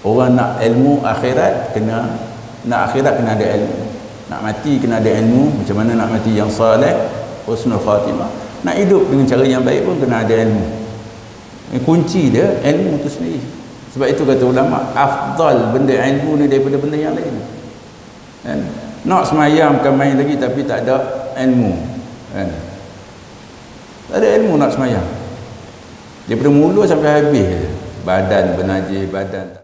Orang nak ilmu akhirat nak akhirat kena ada ilmu. Nak mati kena ada ilmu. Macam mana nak mati yang saleh, husnul khatimah. Nak hidup dengan cara yang baik pun kena ada ilmu. Kunci dia ilmu tu sendiri. Sebab itu kata ulama, afdal benda ilmu ni daripada benda yang lain. Kan? Nak semayang bukan main lagi tapi tak ada ilmu. Kan? Tak ada ilmu nak semayang. Daripada mula sampai habis badan bernajis, badan.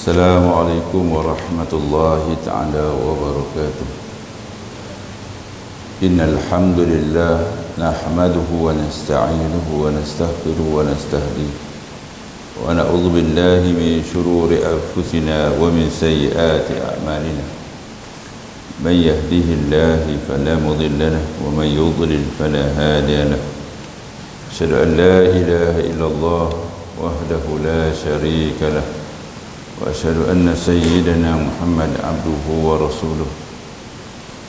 Assalamualaikum warahmatullahi ta'ala wabarakatuh. Innal hamdalillah nahmaduhu wa nasta'inuhu wa nastaghfiruhu wa nastahdihi wa na'udzu billahi min shururi anfusina wa min sayyiati a'malina. Man yahdihillahu fala mudilla lahu wa man yudlil fala hadiya lahu. Asyhadu an la ilaha illallah wahdahu la syarika lahu wa asyhadu anna sayyidana Muhammad abduhu wa rasuluh.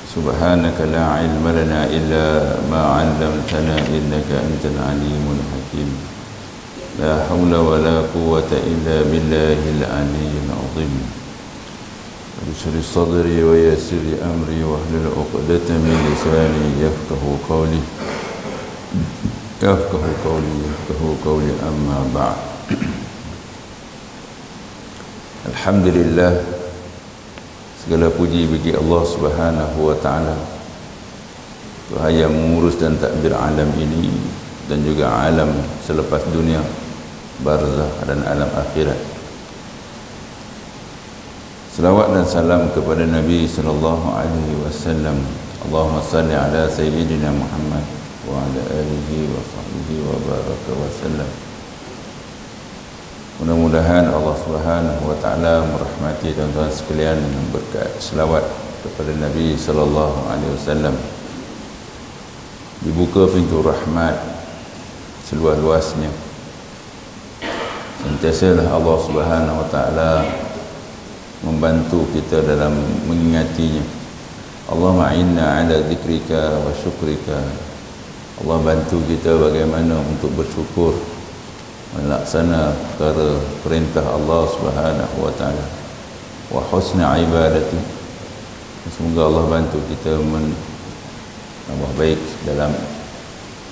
Subhanaka la ilma lana illa ma 'allamtana innaka antal alimul hakim. La hawla wa la quwwata illa billahil aliyyil azim. Bismillah sadri wa yassir li amri wa hlul 'uqdatam min lisani yafqahu qawli. Yafqahu qawli amma ba'd. Alhamdulillah, segala puji bagi Allah Subhanahu wa taala, Tuhan yang mengurus dan takbir alam ini dan juga alam selepas dunia, barzakh dan alam akhirat. Selawat dan salam kepada Nabi sallallahu alaihi wasallam. Allahumma salli ala sayyidina Muhammad wa ala alihi wa sahbihi wa baraka wa sallam. Mudah-mudahan Allah Subhanahu wa taala merahmati tuan-tuan sekalian berkat selawat kepada Nabi sallallahu alaihi wasallam. Dibuka pintu rahmat seluas-luasnya. Sentiasalah Allah Subhanahu wa taala membantu kita dalam mengingatinya. Allahumma inna ala dzikrika wa syukrika. Allah bantu kita bagaimana untuk bersyukur, melaksana perkara perintah Allah Subhanahu wa taala, wa husna ibadati. Semoga Allah bantu kita menambah baik dalam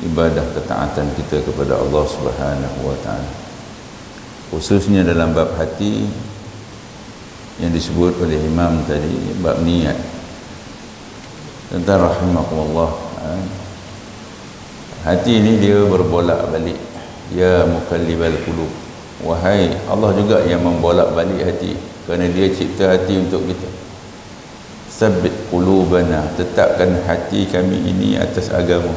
ibadah ketaatan kita kepada Allah Subhanahu wa taala, khususnya dalam bab hati yang disebut oleh imam tadi, bab niat. Tentang rahimakumullah, hati ini dia berbolak-balik. Ya mukallibal qulub, wahai Allah juga yang membolak-balik hati, kerana dia cipta hati untuk kita. Sabbit qulubana, tetapkan hati kami ini atas agama.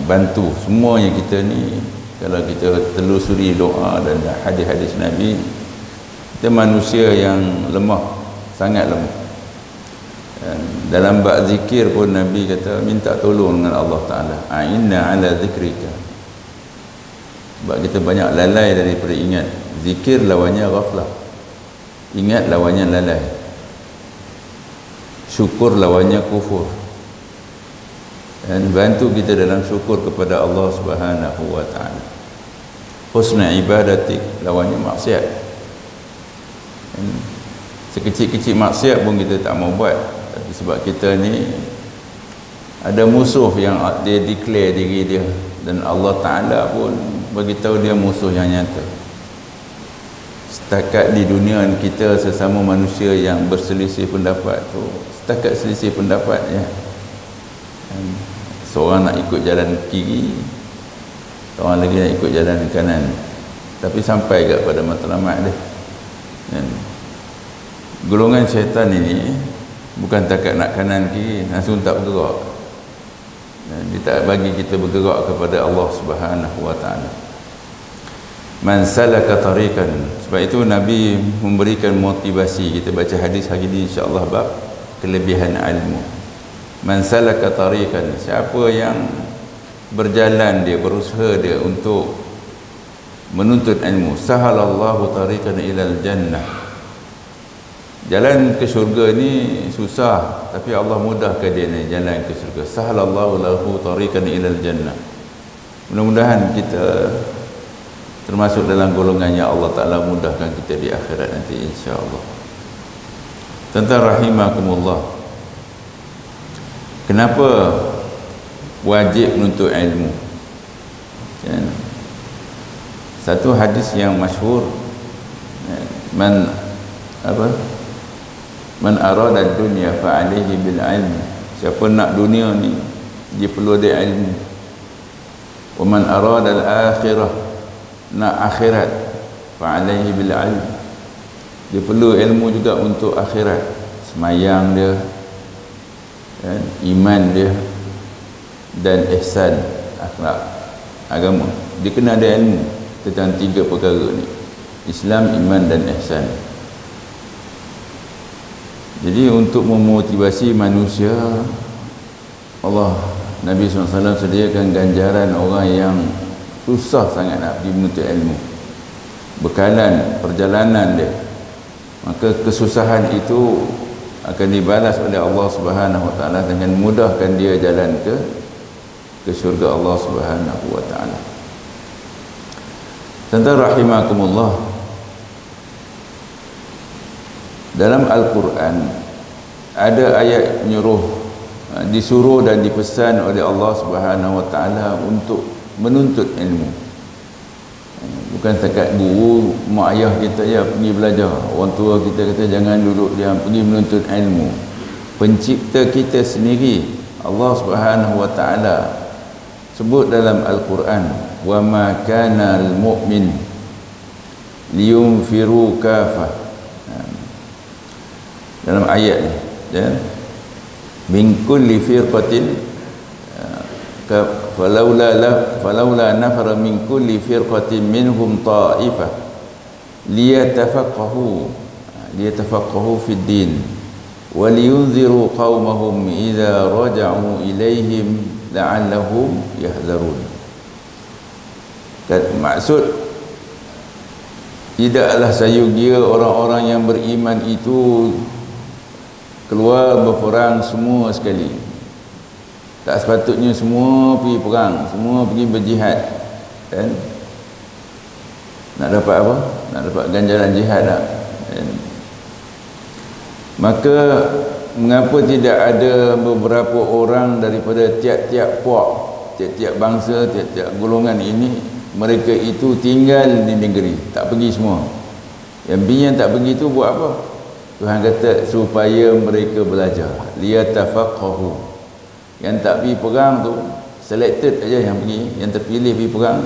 Bantu semuanya kita ni, kalau kita telusuri doa dan hadis-hadis Nabi, kita manusia yang lemah, sangat lemah. Dan dalam bab zikir pun Nabi kata minta tolong dengan Allah Ta'ala. A'inna ala zikrika. Sebab kita banyak lalai daripada ingat. Zikir lawannya ghaflah, ingat lawannya lalai, syukur lawannya kufur. Dan bantu kita dalam syukur kepada Allah Subhanahu wa ta'ala. Husna ibadatik lawannya maksiat. Dan sekecil-kecil maksiat pun kita tak mau buat. Tapi sebab kita ni ada musuh yang dia declare diri dia, dan Allah Ta'ala pun beritahu dia musuh yang nyata. Setakat di dunia kita sesama manusia yang berselisih pendapat tu, setakat selisih pendapat ya. Seorang nak ikut jalan kiri, seorang lagi nak ikut jalan kanan, tapi sampai ke pada matlamat dia. Dan golongan syaitan ini bukan takat nak kanan kiri, langsung tak bergerak. Dia tak bagi kita bergerak kepada Allah Subhanahu wa ta'ala. Man salaka tariqan. Sebab itu Nabi memberikan motivasi. Kita baca hadis hari ini insya-Allah bab kelebihan ilmu. Man salaka tariqan, siapa yang berjalan dia, berusaha dia untuk menuntut ilmu. Sahalallahu tariqan ilal jannah. Jalan ke syurga ni susah, tapi Allah mudahkan dia ni jalan ke syurga. Sahalallahu lahu tariqan ilal jannah. Mudah-mudahan kita termasuk dalam golongan yang Allah Ta'ala mudahkan kita di akhirat nanti, insya-Allah. Tentang rahimakumullah, kenapa wajib menuntut ilmu? Satu hadis yang masyhur, man arada dunya fa alaihi bil ilm. Siapa nak dunia ni, dia perlu ada ilmu. Wa man arada al akhirah, nak akhirat, fa alaihi bil ilm. Dia perlu ilmu juga untuk akhirat. Semayang dia, iman dia, dan ihsan akhlak agama. Dia kena ada ilmu tentang tiga perkara ni: Islam, iman, dan ihsan. Jadi untuk memotivasi manusia, Allah, Nabi SAW sediakan ganjaran orang yang susah sangat nak pergi menuntut ilmu. Bekalan perjalanan dia, maka kesusahan itu akan dibalas oleh Allah Subhanahu Wa Taala dengan mudahkan dia jalan ke syurga Allah Subhanahu Wa Taala. Tentang rahimakumullah, dalam Al-Quran ada ayat menyuruh, disuruh dan dipesan oleh Allah Subhanahu Wa Taala untuk menuntut ilmu. Bukan setakat guru, mak ayah kita ya pergi belajar, orang tua kita kata jangan duduk diam, pergi menuntut ilmu. Pencipta kita sendiri, Allah Subhanahu Wa Taala, sebut dalam Al-Quran, wa ma kana al-mu'min liyunfiru kafah. Dalam ayat ni, ya, min kulli firqatin falaula nafara min kulli firqatin minhum ta'ifah liyatafaqahu fid din wa liyunziru qaumahum idza raja'u ilaihim la'allahum yahzarun. Maksud, tidaklah sayugia orang-orang yang beriman itu keluar berperang semua sekali. Tak sepatutnya semua pergi perang, semua pergi berjihad, kan? Nak dapat apa? Nak dapat ganjaran jihad tak? Kan? Maka mengapa tidak ada beberapa orang daripada tiap-tiap puak, tiap-tiap bangsa, tiap-tiap golongan ini, mereka itu tinggal di negeri, tak pergi semua. Yang tak pergi itu buat apa? Tuhan kata supaya mereka belajar, liyatafaqahu. Yang tak pergi perang tu selected aja yang pergi, yang terpilih pergi perang.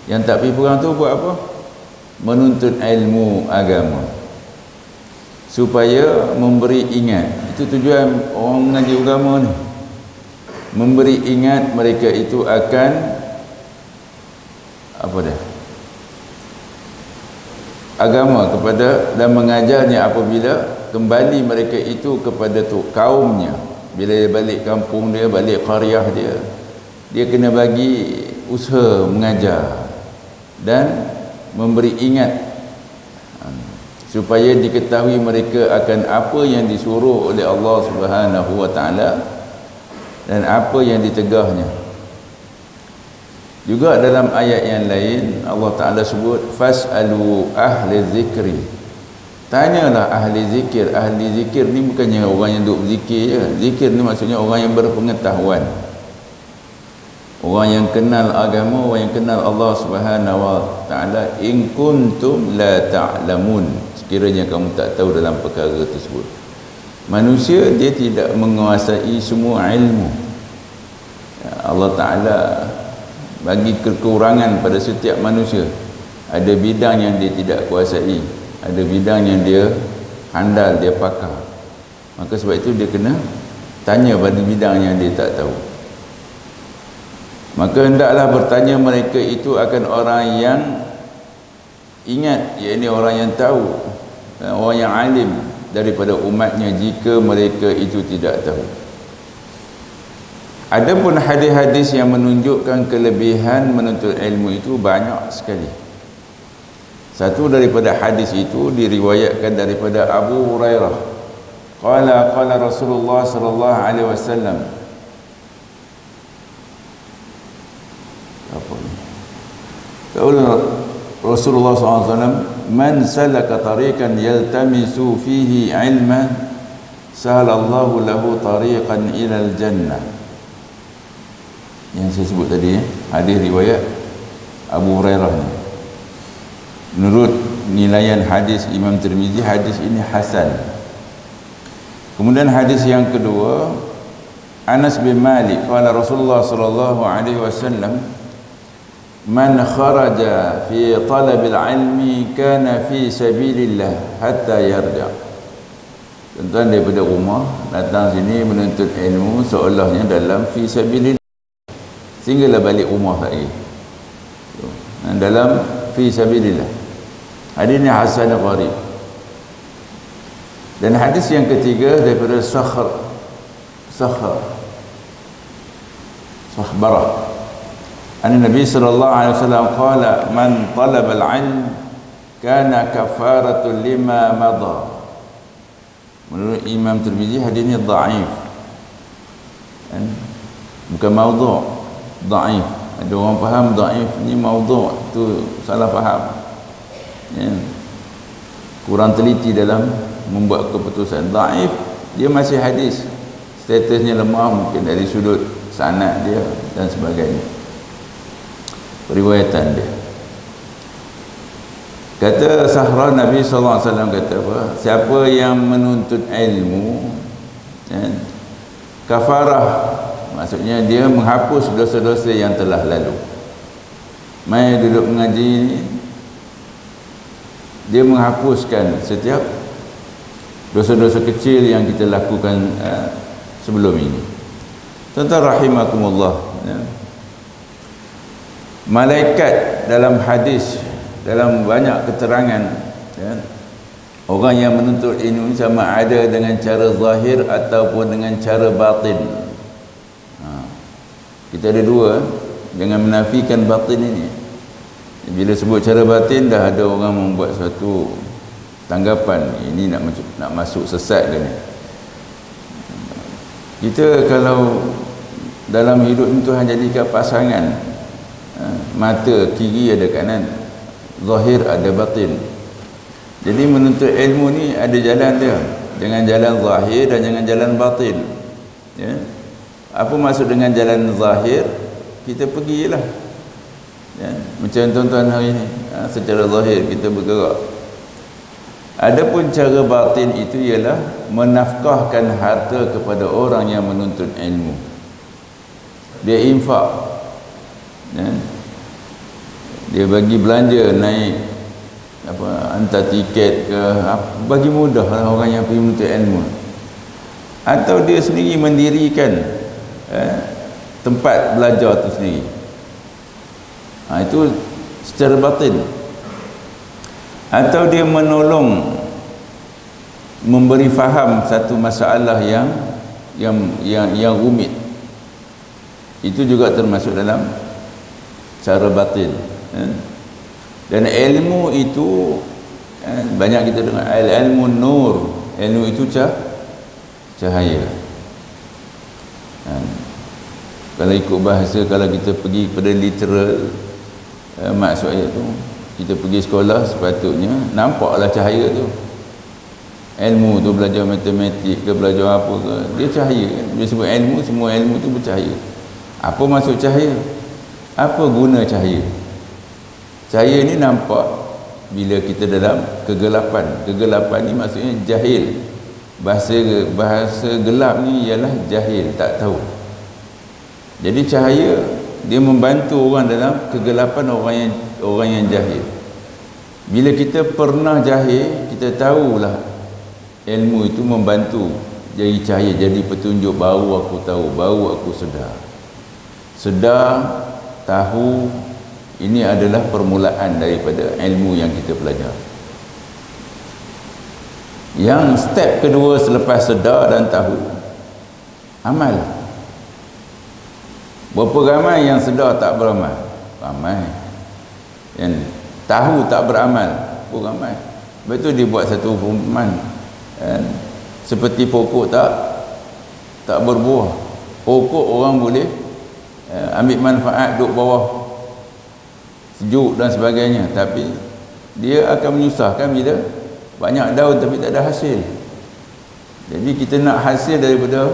Yang tak pergi perang tu buat apa? Menuntut ilmu agama, supaya memberi ingat. Itu tujuan orang mengaji agama ni, memberi ingat mereka itu akan apa dah? Agama kepada, dan mengajarnya apabila kembali mereka itu kepada tu kaumnya. Bila dia balik kampung dia, balik qaryah dia, dia kena bagi usaha mengajar dan memberi ingat, supaya diketahui mereka akan apa yang disuruh oleh Allah Subhanahu Wa Taala dan apa yang ditegahnya. Juga dalam ayat yang lain Allah Ta'ala sebut fas'alu ahli zikri. Tanyalah ahli zikir. Ahli zikir ni bukannya orang yang duduk zikir je. Zikir ni maksudnya orang yang berpengetahuan, orang yang kenal agama, orang yang kenal Allah Subhanahu Wa Ta'ala. In kuntum la ta'lamun, sekiranya kamu tak tahu dalam perkara tersebut. Manusia dia tidak menguasai semua ilmu. Allah Ta'ala bagi kekurangan pada setiap manusia. Ada bidang yang dia tidak kuasai, ada bidang yang dia handal, dia pakar. Maka sebab itu dia kena tanya pada bidang yang dia tak tahu. Maka hendaklah bertanya mereka itu akan orang yang ingat, iaitu orang yang tahu, orang yang alim daripada umatnya, jika mereka itu tidak tahu. Adapun hadis-hadis yang menunjukkan kelebihan menuntut ilmu itu banyak sekali. Satu daripada hadis itu diriwayatkan daripada Abu Hurairah. Qala Rasulullah sallallahu alaihi wasallam. Apa ni? Rasulullah sallallahu alaihi wasallam, "Man salaka tariqan yaltamisu fihi ilman, sahalallahu lahu tariqan ilal jannah." Yang saya sebut tadi, hadis riwayat Abu Hurairah ni. Menurut nilaian hadis Imam Tirmizi, hadis ini hasan. Kemudian hadis yang kedua, Anas bin Malik, qala Rasulullah sallallahu alaihi wasallam, "Man kharaja fi talabil ilmi kana fi sabilillah hatta yarja." Tuan-tuan daripada rumah datang sini menuntut ilmu seolahnya dalam fi sabilillah, sehinggalah balik rumah lagi dalam fi sabilillah. Hadis ini hasan gharib. Dan hadis yang ketiga daripada Sakhbarah, Nabi sallallahu alaihi wasallam qala, "Man talaba al-'ilm kana kafaratun lima madha." Menurut Imam Tirmizi, hadis ini dhaif. Bukan maudhu', dhaif. Ada orang faham dhaif ni maudhu', tu salah faham. Ya. Kurang teliti dalam membuat keputusan. Dhaif dia masih hadis, statusnya lemah mungkin dari sudut sanad dia dan sebagainya, periwayatan dia. Kata Sahra, Nabi SAW kata apa? Siapa yang menuntut ilmu, ya, kafarah, maksudnya dia menghapus dosa-dosa yang telah lalu. Mai duduk mengaji ni, dia menghapuskan setiap dosa-dosa kecil yang kita lakukan sebelum ini. Tuan-tuan rahimakumullah, ya. Malaikat dalam hadis, dalam banyak keterangan, ya, orang yang menuntut ilmu sama ada dengan cara zahir ataupun dengan cara batin. Kita ada dua, jangan menafikan batin ini. Bila sebut cara batin, dah ada orang membuat suatu tanggapan, ini nak masuk sesat ke ni. Kita kalau dalam hidup ni Tuhan jadikan pasangan, mata kiri ada kanan, zahir ada batin. Jadi menuntut ilmu ni ada jalan dia, dengan jalan zahir dan dengan jalan batin, ya. Apa maksud dengan jalan zahir? Kita pergilah, ya, macam tuan-tuan hari ni, secara zahir kita bergerak. Adapun cara batin itu ialah menafkahkan harta kepada orang yang menuntut ilmu. Dia infak, ya. Dia bagi belanja, naik apa, hantar tiket ke, bagi mudah orang yang pergi menuntut ilmu. Atau dia sendiri mendirikan tempat belajar itu sendiri. Itu secara batin. Atau dia menolong, memberi faham satu masalah yang rumit. Itu juga termasuk dalam cara batin. Dan ilmu itu banyak kita dengar, ilmu nur, ilmu itu cahaya. Kalau ikut bahasa, kalau kita pergi kepada literal maksud ayat tu, kita pergi sekolah sepatutnya nampaklah cahaya tu. Ilmu tu, belajar matematik ke, belajar apa ke, dia cahaya kan? Dia sebut ilmu, semua ilmu tu bercahaya. Apa maksud cahaya? Apa guna cahaya? Cahaya ni nampak bila kita dalam kegelapan. Kegelapan ni maksudnya jahil. Bahasa gelap ni ialah jahil, tak tahu. Jadi cahaya dia membantu orang dalam kegelapan, orang yang jahil. Bila kita pernah jahil, kita tahulah ilmu itu membantu jadi cahaya, jadi petunjuk. Baru aku tahu, baru aku sedar, tahu. Ini adalah permulaan daripada ilmu yang kita belajar. Yang step kedua selepas sedar dan tahu, amal. Berapa ramai yang sedar tak beramal? Ramai. Kan? tahu tak beramal pun ramai. Lepas tu dia buat satu perumpamaan, seperti pokok tak berbuah. Pokok orang boleh ambil manfaat duduk bawah sejuk dan sebagainya, tapi dia akan menyusahkan bila banyak daun tapi tak ada hasil. Jadi kita nak hasil daripada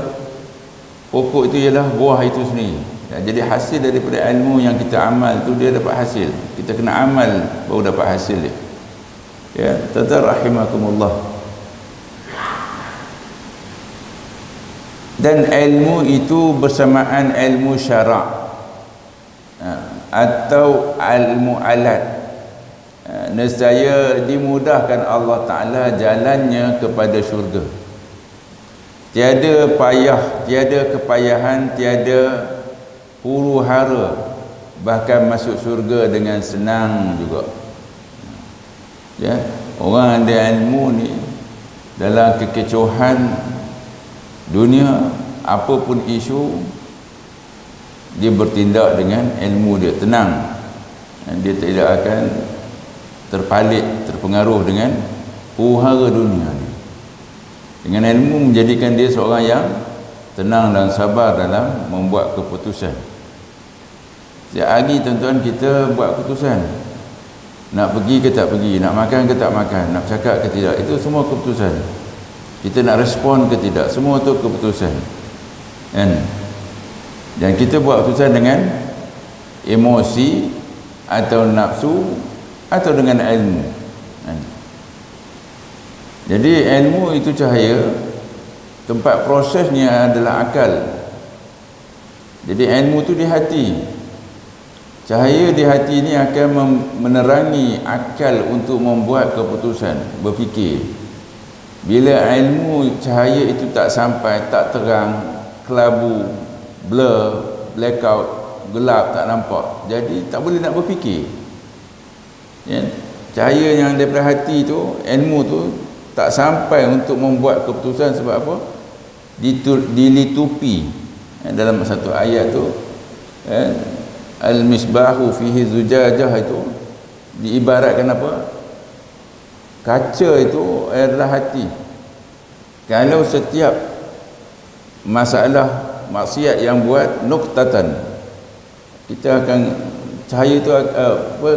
pokok itu ialah buah itu sendiri. Jadi hasil daripada ilmu yang kita amal tu dia dapat hasil. Kita kena amal baru dapat hasil dia. Ya, tuan-tuan rahimakumullah. Dan ilmu itu bersamaan ilmu syarak atau ilmu alat. Nescaya dimudahkan Allah Ta'ala jalannya kepada syurga. Tiada payah, tiada kepayahan, tiada huru hara, bahkan masuk syurga dengan senang juga. Ya, orang ada ilmu ni dalam kekecohan dunia, apapun isu dia bertindak dengan ilmu dia, tenang. Dia tidak akan terpalit, terpengaruh dengan huru-hara dunia ni. Dengan ilmu menjadikan dia seorang yang tenang dan sabar dalam membuat keputusan. Setiap hari tuan-tuan kita buat keputusan, nak pergi ke tak pergi, nak makan ke tak makan, nak cakap ke tidak, itu semua keputusan. Kita nak respon ke tidak, semua tu keputusan, kan? Dan kita buat keputusan dengan emosi atau nafsu atau dengan ilmu, kan? Jadi ilmu itu cahaya, tempat prosesnya adalah akal. Jadi ilmu itu di hati. Cahaya di hati ini akan menerangi akal untuk membuat keputusan, berfikir. Bila ilmu cahaya itu tak sampai, tak terang, kelabu, blur, blackout, gelap, tak nampak, jadi tak boleh nak berfikir, ya? Cahaya yang daripada hati tu, ilmu tu tak sampai untuk membuat keputusan. Sebab apa? Dilitupi. Dalam satu ayat tu, al-misbahu fihi zujajah, itu diibaratkan apa? Kaca itu adalah hati. Kalau setiap masalah maksiat yang buat nuqtatan, kita akan, cahaya itu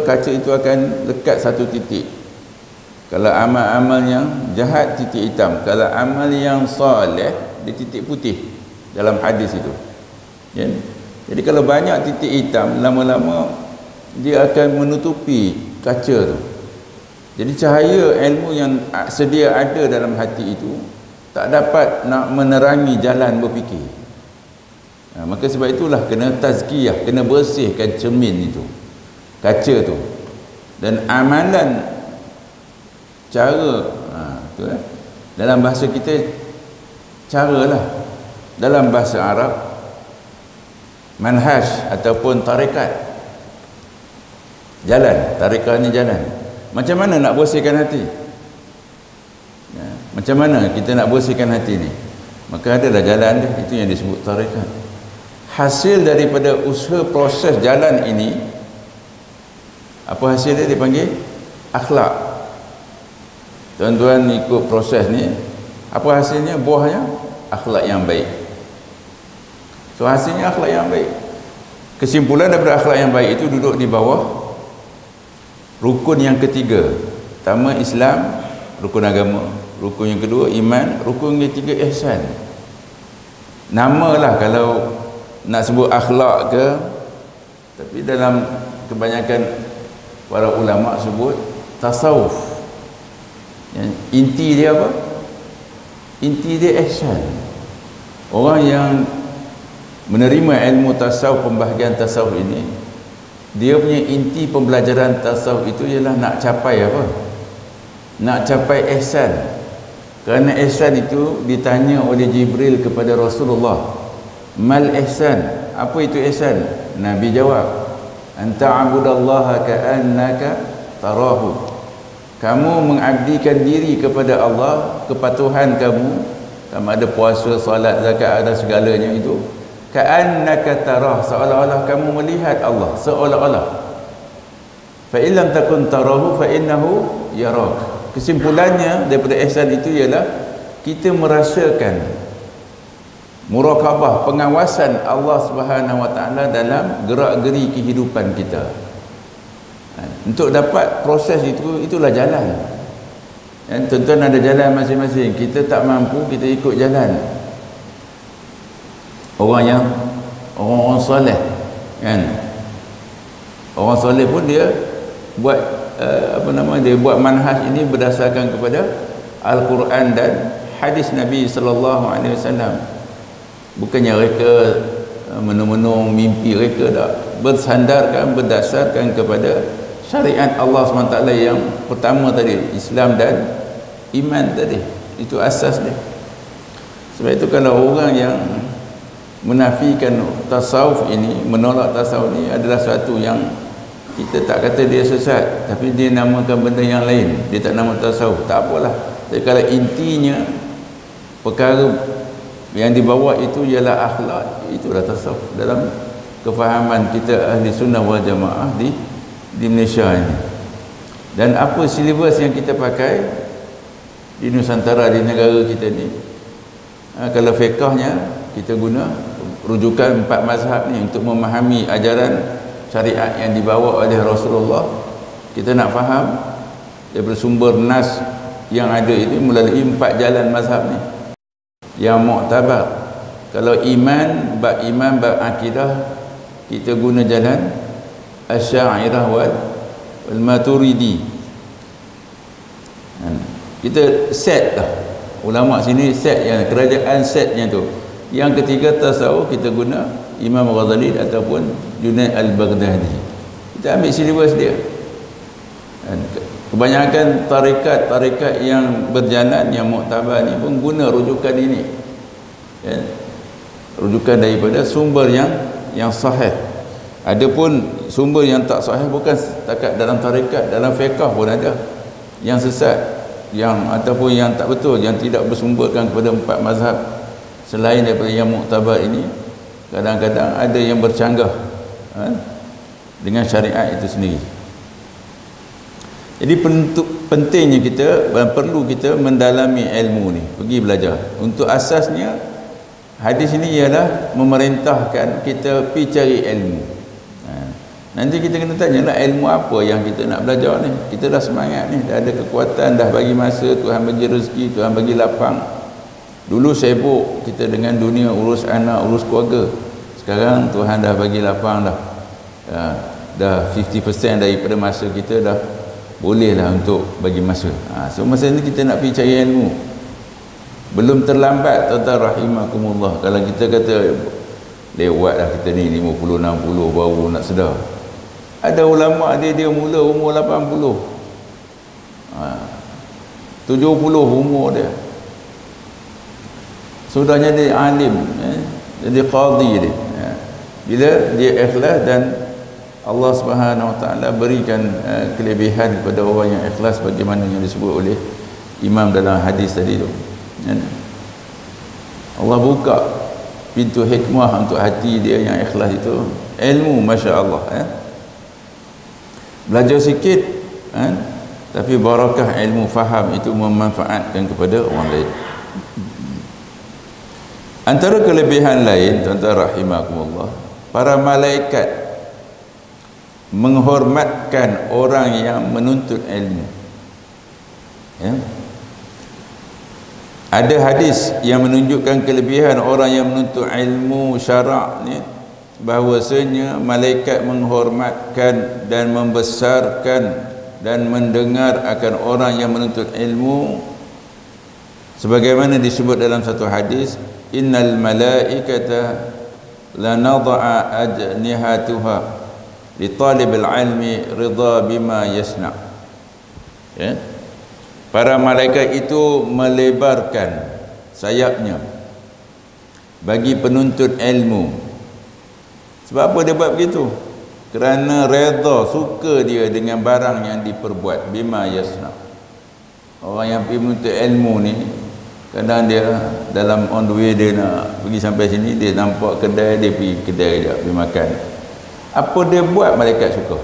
kaca itu akan lekat satu titik. Kalau amal-amal yang jahat, titik hitam. Kalau amal yang soleh, di titik putih dalam hadis itu, ya? Jadi kalau banyak titik hitam, lama-lama dia akan menutupi kaca tu. Jadi cahaya ilmu yang sedia ada dalam hati itu tak dapat nak menerangi jalan berfikir. Maka sebab itulah kena tazkiyah, kena bersihkan cermin itu, kaca tu. Dan amalan, cara, tu, dalam bahasa kita caralah, dalam bahasa Arab manhaj ataupun tarekat, jalan. Tarekat ni jalan. Macam mana nak bersihkan hati? Ya, macam mana kita nak bersihkan hati ni? Maka adalah jalan dia, itu yang disebut tarekat. Hasil daripada usaha proses jalan ini, apa hasil dia? Dipanggil akhlak. Tuan-tuan ikut proses ni, apa hasilnya? Buahnya akhlak yang baik. So hasilnya akhlak yang baik. Kesimpulan daripada akhlak yang baik itu duduk di bawah rukun yang ketiga. Pertama Islam, rukun agama. Rukun yang kedua iman. Rukun yang ketiga ihsan. Namalah kalau nak sebut akhlak ke, tapi dalam kebanyakan para ulama sebut tasawuf. Inti dia apa? Inti dia ihsan. Orang yang menerima ilmu tasawuf, pembahagian tasawuf ini, dia punya inti pembelajaran tasawuf itu ialah nak capai apa? Nak capai ihsan. Kerana ihsan itu ditanya oleh Jibril kepada Rasulullah, mal ihsan? Apa itu ihsan? Nabi jawab, anta'budallaha ka'annaka tarahu. Kamu mengabdikan diri kepada Allah, kepatuhan kamu, sama ada puasa, solat, zakat, ada segalanya itu, ka'annaka tarah, seolah-olah kamu melihat Allah, seolah-olah. fa illam takun tarahu fa innahu yarak. Kesimpulannya daripada ihsan itu ialah kita merasakan muraqabah, pengawasan Allah Subhanahu Wa Taala dalam gerak-geri kehidupan kita. Untuk dapat proses itu, itulah jalan. Dan tuan-tuan ada jalan masing-masing. Kita tak mampu, kita ikut jalan orang soleh, kan? Orang soleh pun dia buat dia buat manhaj ini berdasarkan kepada Al-Quran dan hadis Nabi sallallahu alaihi wasallam. Bukannya mereka menung-menung mimpi mereka, tak, bersandarkan, berdasarkan kepada syariat Allah SWT yang pertama tadi, Islam dan iman tadi. Itu asas dia. Sebab itu kalau orang yang menafikan tasawuf ini, menolak tasawuf ini adalah satu yang kita tak kata dia sesat, tapi dia namakan benda yang lain, dia tak nama tasawuf, tak apalah. Tapi kalau intinya perkara yang dibawa itu ialah akhlak, itulah tasawuf dalam kefahaman kita ahli sunnah wal jamaah di Malaysia ini. Dan apa silibus yang kita pakai di Nusantara, di negara kita ni, kalau fiqahnya kita guna rujukan 4 mazhab ni untuk memahami ajaran syariat yang dibawa oleh Rasulullah. Kita nak faham daripada sumber nas yang ada itu melalui 4 jalan mazhab ni yang muktabar. Kalau iman, bab akidah, kita guna jalan Asy'ariyah wal Maturidi. Kita set dah, ulama sini set, yang kerajaan setnya tu. Yang ketiga tasawuf, kita guna Imam Ghazali ataupun Junaid Al-Baghdadi. Kita ambil silibus dia. Kebanyakan tarikat yang berjalan, yang muktabar ni pun guna rujukan ini, ya? Rujukan daripada sumber yang sahih. Adapun sumber yang tak sahih bukan setakat dalam tarikat, dalam fiqh pun ada yang sesat, yang ataupun yang tak betul, yang tidak bersumberkan kepada 4 mazhab selain daripada yang muktabar ini. Kadang-kadang ada yang bercanggah dengan syariat itu sendiri. Jadi pentingnya kita, perlu kita mendalami ilmu ni, pergi belajar. Untuk asasnya hadis ini ialah memerintahkan kita pergi cari ilmu. Nanti kita kena tanya lah, ilmu apa yang kita nak belajar ni. Kita dah semangat ni, dah ada kekuatan, dah bagi masa, Tuhan bagi rezeki, Tuhan bagi lapang. Dulu sibuk kita dengan dunia, urus anak, urus keluarga. Sekarang Tuhan dah bagi lapang dah. Dah 50% daripada masa kita dah boleh lah untuk bagi masa. So masa ni kita nak pergi cari ilmu. Belum terlambat, tuan-tuan rahimakumullah. Kalau kita kata lewat dah kita ni 50, 60 baru nak sedar. Ada ulama dia mula umur 80, 70 umur dia sudah jadi alim, jadi qadhi dia. Bila dia ikhlas dan Allah Subhanahu Wa Taala berikan kelebihan kepada orang yang ikhlas, bagaimana yang disebut oleh imam dalam hadis tadi tu. Allah buka pintu hikmah untuk hati dia yang ikhlas itu. Ilmu, masya-Allah, belajar sikit, tapi barakah ilmu, faham itu memanfaatkan kepada orang lain. Antara kelebihan lain, tuan-tuan rahimakumullah, para malaikat menghormatkan orang yang menuntut ilmu. Ada hadis yang menunjukkan kelebihan orang yang menuntut ilmu syarak ni, bahwasanya malaikat menghormatkan dan membesarkan dan mendengar akan orang yang menuntut ilmu, sebagaimana disebut dalam satu hadis, innal malaikata la nad'a ajnihatuha li talibil ilmi ridha bima yasna. Para malaikat itu melebarkan sayapnya bagi penuntut ilmu. Sebab apa dia buat begitu? Kerana redha, suka dia dengan barang yang diperbuat, bima yasna. Orang yang pergi menuntut ilmu ni, kadang dia dalam on the way dia nak pergi sampai sini, dia nampak kedai, dia pergi kedai dia pergi makan. Apa dia buat, malaikat suka.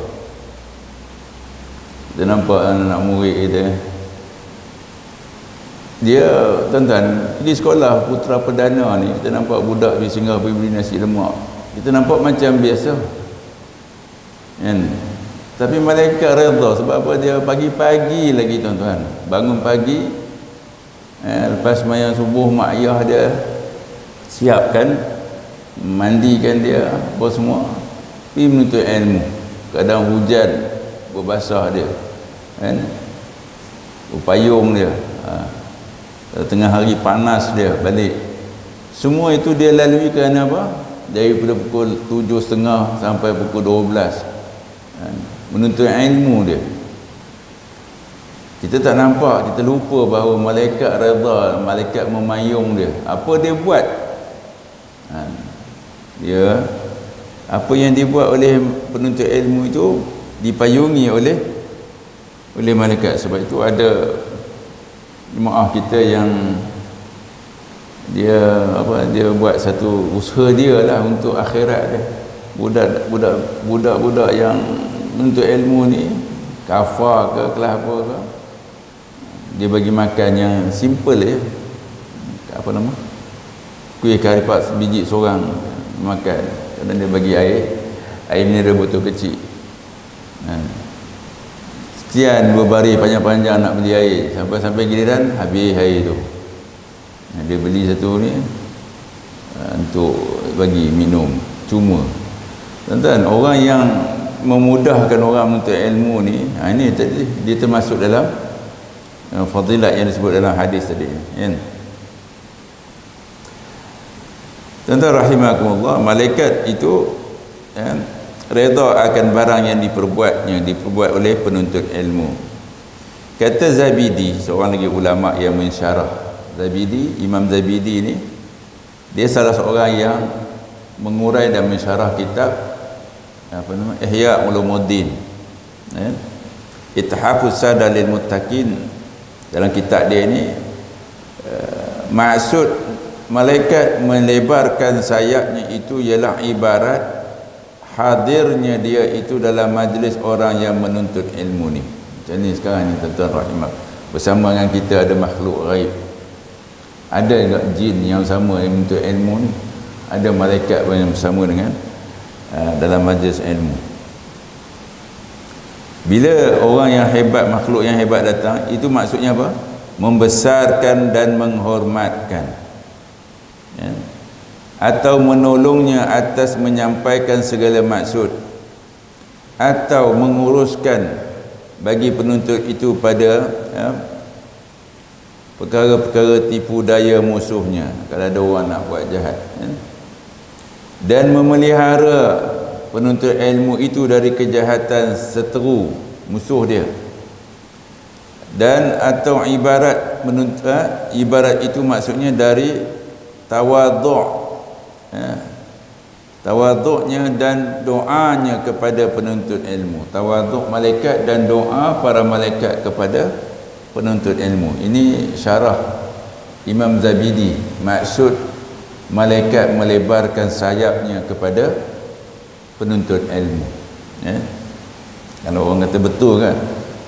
Kita nampak anak murid kita, dia tuan-tuan di sekolah Putra Perdana ni, kita nampak budak pergi singgah pergi beli nasi lemak, kita nampak macam biasa kan? Tapi malaikat redha. Sebab apa? Dia pagi-pagi lagi tuan-tuan, bangun pagi, lepas sembahyang subuh, mak ayah dia siapkan, mandikan dia, apa semua, pergi menuntut ilmu. Kadang hujan berbasah dia kan, berpayung dia, tengah hari panas dia balik. Semua itu dia lalui kerana apa? Daripada pukul 7.30 sampai pukul 12 kan? Menuntut ilmu dia. Kita tak nampak, kita lupa bahawa malaikat redha, malaikat memayung dia. Apa dia buat? Dia, apa yang dibuat oleh penuntut ilmu itu dipayungi oleh malaikat. Sebab itu ada jemaah kita yang dia buat satu usaha dia lah untuk akhirat dia. Budak-budak yang menuntut ilmu ni, kafar ke kelas apa ke, dia bagi makan yang simple je, apa nama, kuih kari pak biji seorang makan. Kadang dia bagi air mineral botol kecil, sekian berbaris panjang-panjang nak beli air, sampai giliran habis air tu, dia beli satu ni untuk bagi minum cuma. Tuan-tuan, orang yang memudahkan orang menuntut ilmu ni, ini tadi dia termasuk dalam fadilat yang disebut dalam hadis tadi kan. Tuan-tuan rahimakumullah, malaikat itu redha akan barang yang diperbuat oleh penuntut ilmu. Kata Zabidi, seorang lagi ulama yang mensyarah, Zabidi, Imam Zabidi ni, dia salah seorang yang mengurai dan mensyarah kitab Ihya Ulumuddin, Ithafus Sada lil Muttaqin. Dalam kitab dia ni, maksud malaikat melebarkan sayapnya itu ialah ibarat hadirnya dia itu dalam majlis orang yang menuntut ilmu ni. Macam ni sekarang ni tuan-tuan rahimah, bersama dengan kita ada makhluk ghaib. Ada enggak jin yang sama yang menuntut ilmu ni? Ada malaikat yang bersama dengan dalam majlis ilmu. Bila orang yang hebat, makhluk yang hebat datang, itu maksudnya apa? Membesarkan dan menghormatkan, ya? Atau menolongnya atas menyampaikan segala maksud, atau menguruskan bagi penuntut itu pada perkara-perkara tipu daya musuhnya kalau ada orang nak buat jahat, ya? Dan memelihara penuntut ilmu itu dari kejahatan seteru musuh dia. Dan atau ibarat ibarat itu maksudnya dari tawadhu', tawadhu'nya dan doanya kepada penuntut ilmu. Tawadhu' malaikat dan doa para malaikat kepada penuntut ilmu. Ini syarah Imam Zabidi, maksud malaikat melebarkan sayapnya kepada penuntut ilmu, ya? Kalau orang kata betul kan,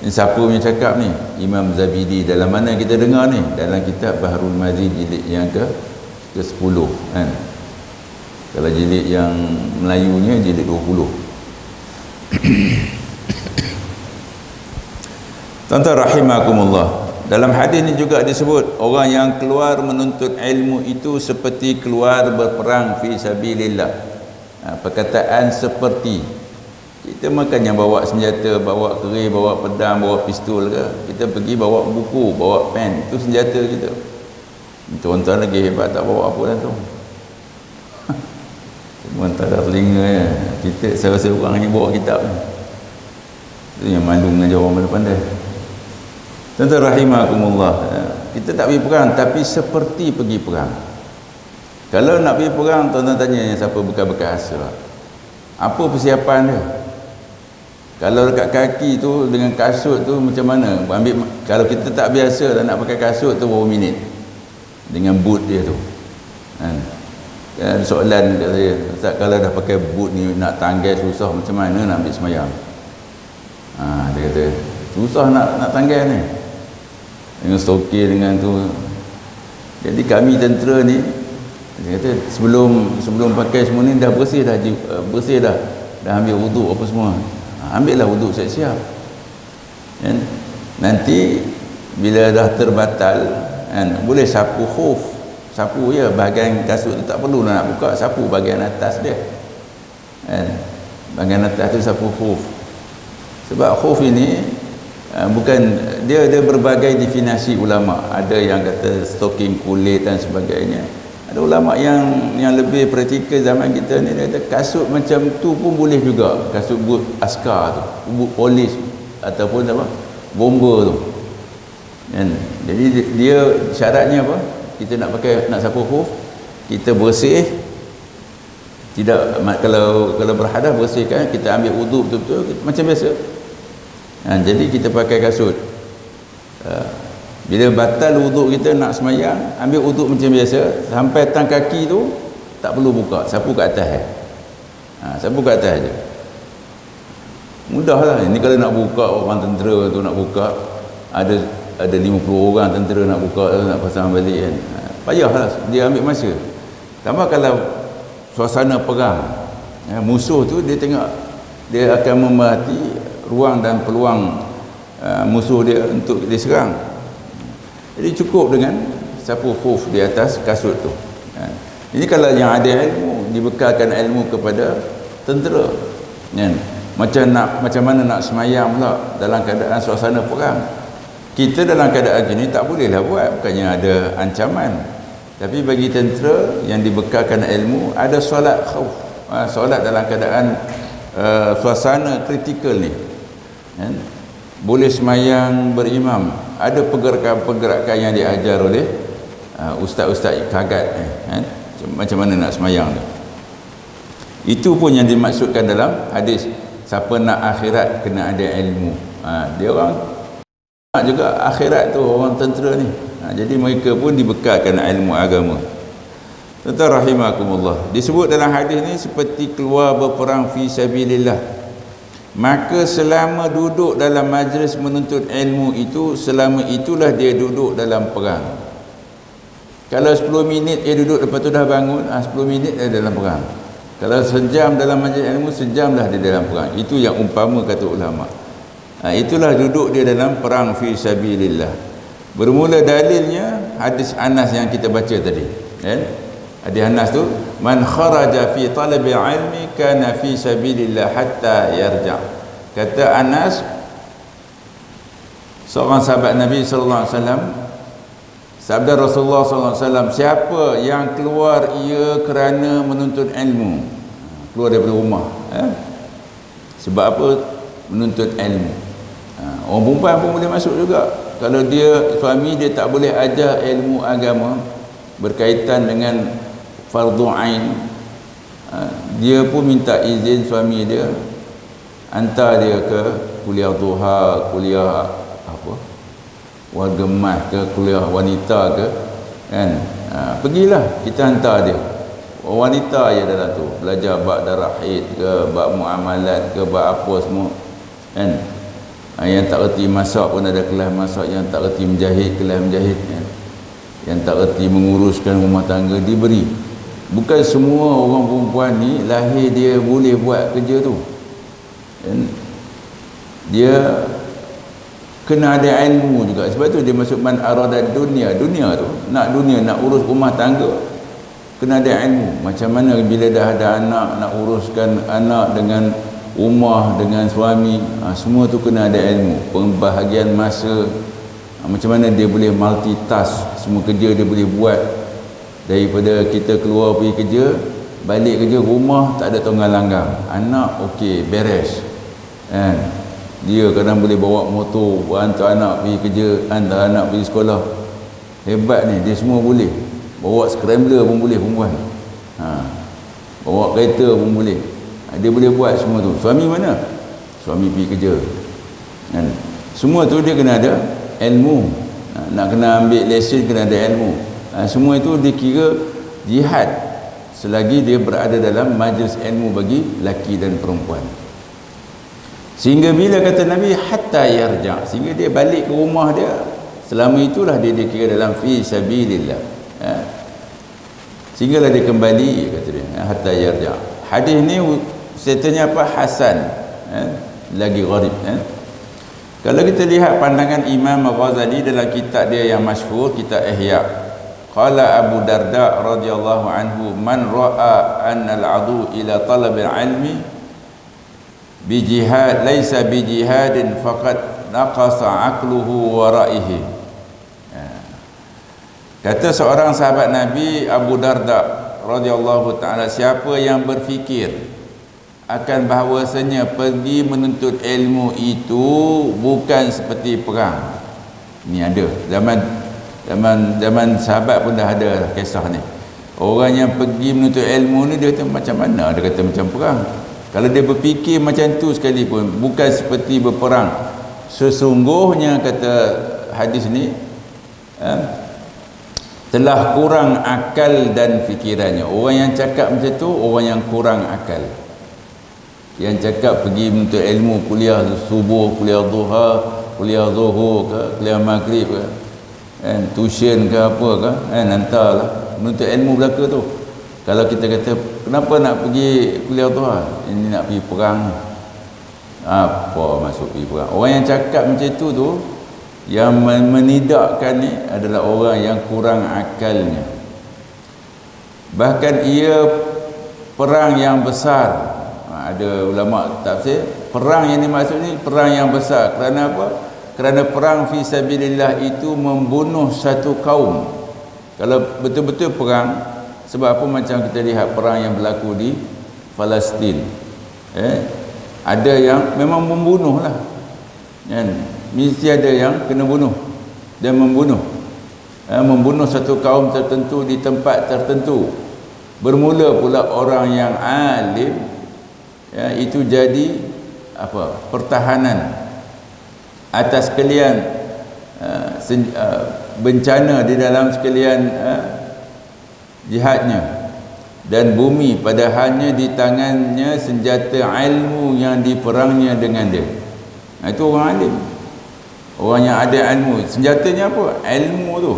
ini siapa punya cakap ni? Imam Zabidi. Dalam mana kita dengar ni? Dalam kitab Bahrul Mazid jilid yang ke-10 kan. Kalau jilid yang Melayunya jilid 20. Tuan-tuan rahimakumullah, dalam hadis ni juga disebut orang yang keluar menuntut ilmu itu seperti keluar berperang fi sabilillah. Perkataan seperti, kita makanya bawa senjata, bawa kerih, bawa pedang, bawa pistol ke, kita pergi bawa buku, bawa pen, itu senjata kita. Tuan-tuan lagi hebat, tak bawa apa dah tu. Cuma tak ada telinga ya. Kita seorang-seorang hanya bawa kitab ni. Itu yang malu dengan orang pandai. Tuan-tuan rahimakumullah, kita tak pergi perang tapi seperti pergi perang. Kalau nak pergi perang, tuan-tuan tanya siapa bekas-bekas asal, apa persiapan dia? Kalau dekat kaki tu dengan kasut tu macam mana? Ambil, kalau kita tak biasa tak nak pakai kasut tu berapa minit dengan boot dia tu kan? Soalan kat saya, Ustaz, kalau dah pakai boot ni nak tanggai susah, macam mana nak ambil semayang? Dia kata susah nak tanggal ni dengan stokir dengan tu. Jadi kami tentera ni, dia kata sebelum pakai semua ni dah bersih dah ambil wuduk apa semua. Ambil lah wuduk siap-siap kan? Nanti bila dah terbatal kan, boleh sapu khuf, sapu ya bahagian kasut tu tak perlu nak buka, sapu bahagian atas dia kan? Bahagian atas tu sapu khuf. Sebab khuf ini bukan dia berbagai definisi ulama. Ada yang kata stocking kulit dan sebagainya. Ada ulama yang lebih praktikal zaman kita ni, dia kata kasut macam tu pun boleh juga, kasut boot askar tu, boot polis ataupun apa bomber tu kan. Jadi dia syaratnya apa, kita nak sapu khuf, kita bersih, tidak kalau berhadas bersihkan, kita ambil wuduk betul-betul macam biasa. Jadi kita pakai kasut. Bila batal wuduk kita nak semayang, ambil wuduk macam biasa, sampai tang kaki tu tak perlu buka, sapu kat atas. Sapu kat atas je. Mudahlah. Ini kalau nak buka, orang tentera tu nak buka, ada 50 orang tentera nak buka, nak pasang balik kan. Payahlah, dia ambil masa. Tambah kalau suasana perang, musuh tu dia tengok, dia akan memerhati ruang dan peluang musuh dia untuk diserang. Jadi cukup dengan sapu khuf di atas kasut tu. Ini kalau yang ada ilmu, dibekalkan ilmu kepada tentera kan? Macam mana nak semayang pula dalam keadaan suasana perang. Kita dalam keadaan gini tak bolehlah buat, bukannya ada ancaman. Tapi bagi tentera yang dibekalkan ilmu, ada solat khauf, solat dalam keadaan suasana kritikal ni kan? Boleh semayang berimam. Ada pergerakan-pergerakan yang diajar oleh ustaz-ustaz kagat kan? Macam mana nak semayang tu. Itu pun yang dimaksudkan dalam hadis, siapa nak akhirat kena ada ilmu. Dia orang nak juga akhirat tu, orang tentera ni. Jadi mereka pun dibekalkan ilmu agama. Tuan-tuan rahimakumullah, disebut dalam hadis ni seperti keluar berperang fi sabilillah. Maka selama duduk dalam majlis menuntut ilmu itu, selama itulah dia duduk dalam perang. Kalau 10 minit dia duduk, lepas tu dah bangun, 10 minit dia dalam perang. Kalau sejam dalam majlis ilmu, sejam dah dia dalam perang. Itu yang umpama kata ulama. Itulah duduk dia dalam perang fi sabilillah. Bermula dalilnya hadis Anas yang kita baca tadi kan? Hadis Anas tu, man kharaja fi talabil ilmi kana fi sabilillah hatta yarja. Kata Anas, seorang sahabat Nabi sallallahu alaihi wasallam, sabda Rasulullah sallallahu alaihi wasallam, siapa yang keluar ia kerana menuntut ilmu, keluar daripada rumah sebab apa? Menuntut ilmu. Orang perempuan pun boleh masuk juga. Kalau dia suami dia tak boleh ajar ilmu agama berkaitan dengan fardu ain, dia pun minta izin suami dia, hantar dia ke kuliah duha, kuliah apa, warga emas ke, kuliah wanita ke kan. Pergilah, kita hantar dia, wanita je dalam tu, belajar bab darah haid ke, bab muamalat ke, bab apa semua kan. Yang tak reti masak pun ada kelas masak, yang tak reti menjahit, kelas menjahit kan? Yang tak reti menguruskan rumah tangga diberi. Bukan semua orang perempuan ni lahir dia boleh buat kerja tu kan? Dia kena ada ilmu juga. Sebab tu dia masuk man arada dunia tu, nak dunia, nak urus rumah tangga, kena ada ilmu. Macam mana bila dah ada anak, nak uruskan anak dengan rumah, dengan suami, semua tu kena ada ilmu. Pembahagian masa, macam mana dia boleh multitask, semua kerja dia boleh buat. Daripada kita keluar pergi kerja, balik kerja, rumah tak ada tonggang langgang, anak okey beres kan. Dia kadang boleh bawa motor, hantar anak pergi kerja, hantar anak pergi sekolah. Hebat ni, dia semua boleh. Bawa scrambler pun boleh perempuan, bawa kereta pun boleh. Dia boleh buat semua tu. Suami mana? Suami pergi kerja kan? Semua tu dia kena ada ilmu. Nak kena ambil lesen kena ada ilmu. Semua itu dikira jihad selagi dia berada dalam majlis ilmu bagi laki dan perempuan. Sehingga bila kata Nabi hatta yarja', sehingga dia balik ke rumah dia, selama itulah dia dikira dalam fi sabilillah. Sehinggalah dia kembali, kata dia, hatta yarja'. Hadis ni setelahnya apa? Hasan, lagi gharib. Kalau kita lihat pandangan Imam Ghazali dalam kitab dia yang masyhur, kitab Ihya, qala Abu Darda radhiyallahu anhu, man ra'a anna al-'adu ila talab al-'ilmi bi jihad laysa bi jihadin faqad naqasa 'aqluhu wa ra'ihi. Kata seorang sahabat Nabi, Abu Darda radhiyallahu taala, siapa yang berfikir akan bahawasanya pergi menuntut ilmu itu bukan seperti perang. Ini ada zaman sahabat pun dah ada kisah ni. Orang yang pergi menuntut ilmu ni, dia kata macam mana? Dia kata macam perang. Kalau dia berfikir macam tu sekalipun, bukan seperti berperang. Sesungguhnya, kata hadis ni, telah kurang akal dan fikirannya. Orang yang cakap macam tu, orang yang kurang akal. Yang cakap pergi menuntut ilmu, kuliah subuh, kuliah duha, kuliah zuhur ke, kuliah maghrib ke, tuition ke apa ke, hantarlah menuntut ilmu belaka tu. Kalau kita kata kenapa nak pergi kuliah duha, ini nak pergi perang, apa maksud pergi perang? Orang yang cakap macam itu tu, yang menidakkan ni adalah orang yang kurang akalnya. Bahkan ia perang yang besar. Ada ulama tafsir, perang yang dimaksud ni perang yang besar. Kerana apa? Kerana perang fi sabilillah itu membunuh satu kaum. Kalau betul-betul perang, sebab apa? Macam kita lihat perang yang berlaku di Palestin, ada yang memang membunuh lah, mesti ada yang kena bunuh dan membunuh satu kaum tertentu di tempat tertentu. Bermula pula orang yang alim, itu jadi apa? Pertahanan atas sekalian bencana di dalam sekalian jihadnya, dan bumi padahalnya di tangannya senjata ilmu yang diperangnya dengan dia. Itu orang alim, orang yang ada ilmu. Senjatanya apa? Ilmu tu.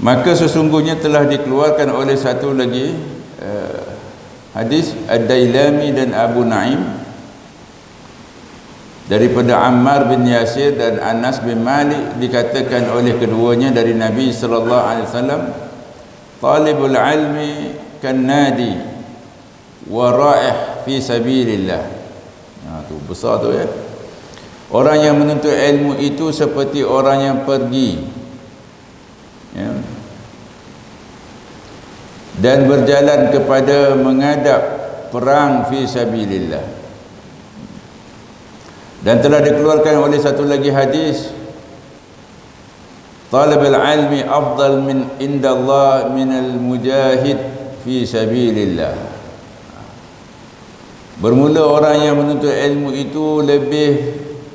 Maka sesungguhnya telah dikeluarkan oleh satu lagi hadis Ad-Dailami dan Abu Naim daripada Ammar bin Yasir dan Anas bin Malik, dikatakan oleh keduanya dari Nabi sallallahu alaihi wasallam, talibul ilmi kan nadi wa ra'ih fi sabilillah. Tu besar tu ya. Orang yang menuntut ilmu itu seperti orang yang pergi dan berjalan kepada menghadap perang fi sabilillah. Dan telah dikeluarkan oleh satu lagi hadis, talabul ilmi afdal min indallah minal mujahid fi sabilillah. Bermula orang yang menuntut ilmu itu lebih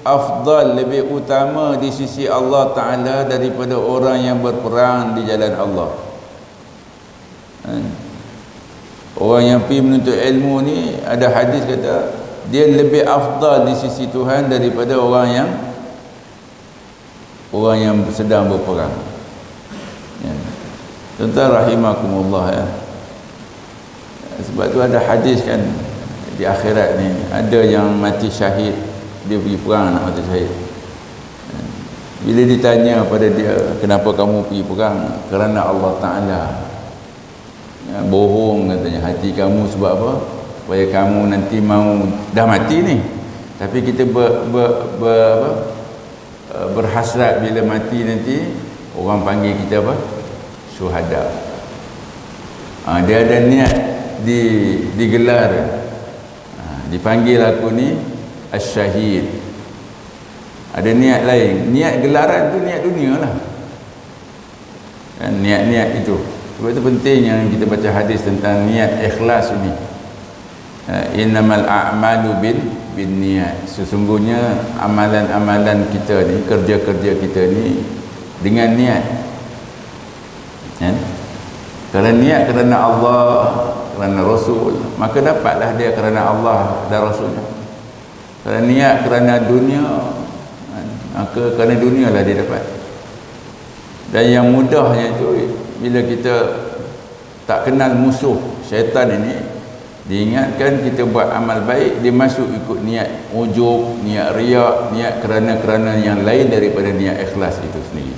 afdal, lebih utama di sisi Allah Ta'ala daripada orang yang berperang di jalan Allah. Orang yang pergi menuntut ilmu ni, ada hadis kata dia lebih afdal di sisi Tuhan daripada orang yang sedang berperang. Tuan-tuan rahimakumullah ya. Sebab tu ada hadis kan, di akhirat ni ada yang mati syahid, dia pergi perang nak mati syahid. Bila ditanya pada dia, kenapa kamu pergi perang? Kerana Allah Ta'ala. Bohong katanya hati kamu. Sebab apa? Supaya kamu nanti mau, dah mati ni, tapi kita berhasrat bila mati nanti orang panggil kita apa? Syuhada. Dia ada niat digelar, dipanggil aku ni as-syahid. Ada niat lain. Niat gelaran tu niat dunia lah, niat-niat itu. Sebab itu penting yang kita baca hadis tentang niat ikhlas ini. Innamal a'malu bin niat. Sesungguhnya amalan-amalan kita ni, kerja-kerja kita ni dengan niat. Kerana niat kerana Allah, kerana Rasul, maka dapatlah dia kerana Allah dan Rasulnya. Kalau niat kerana dunia, maka kerana dunia lah dia dapat. Dan yang mudahnya itu, bila kita tak kenal musuh syaitan ini, diingatkan kita buat amal baik, dia masuk ikut niat ujub, niat riak, niat kerana yang lain daripada niat ikhlas itu sendiri.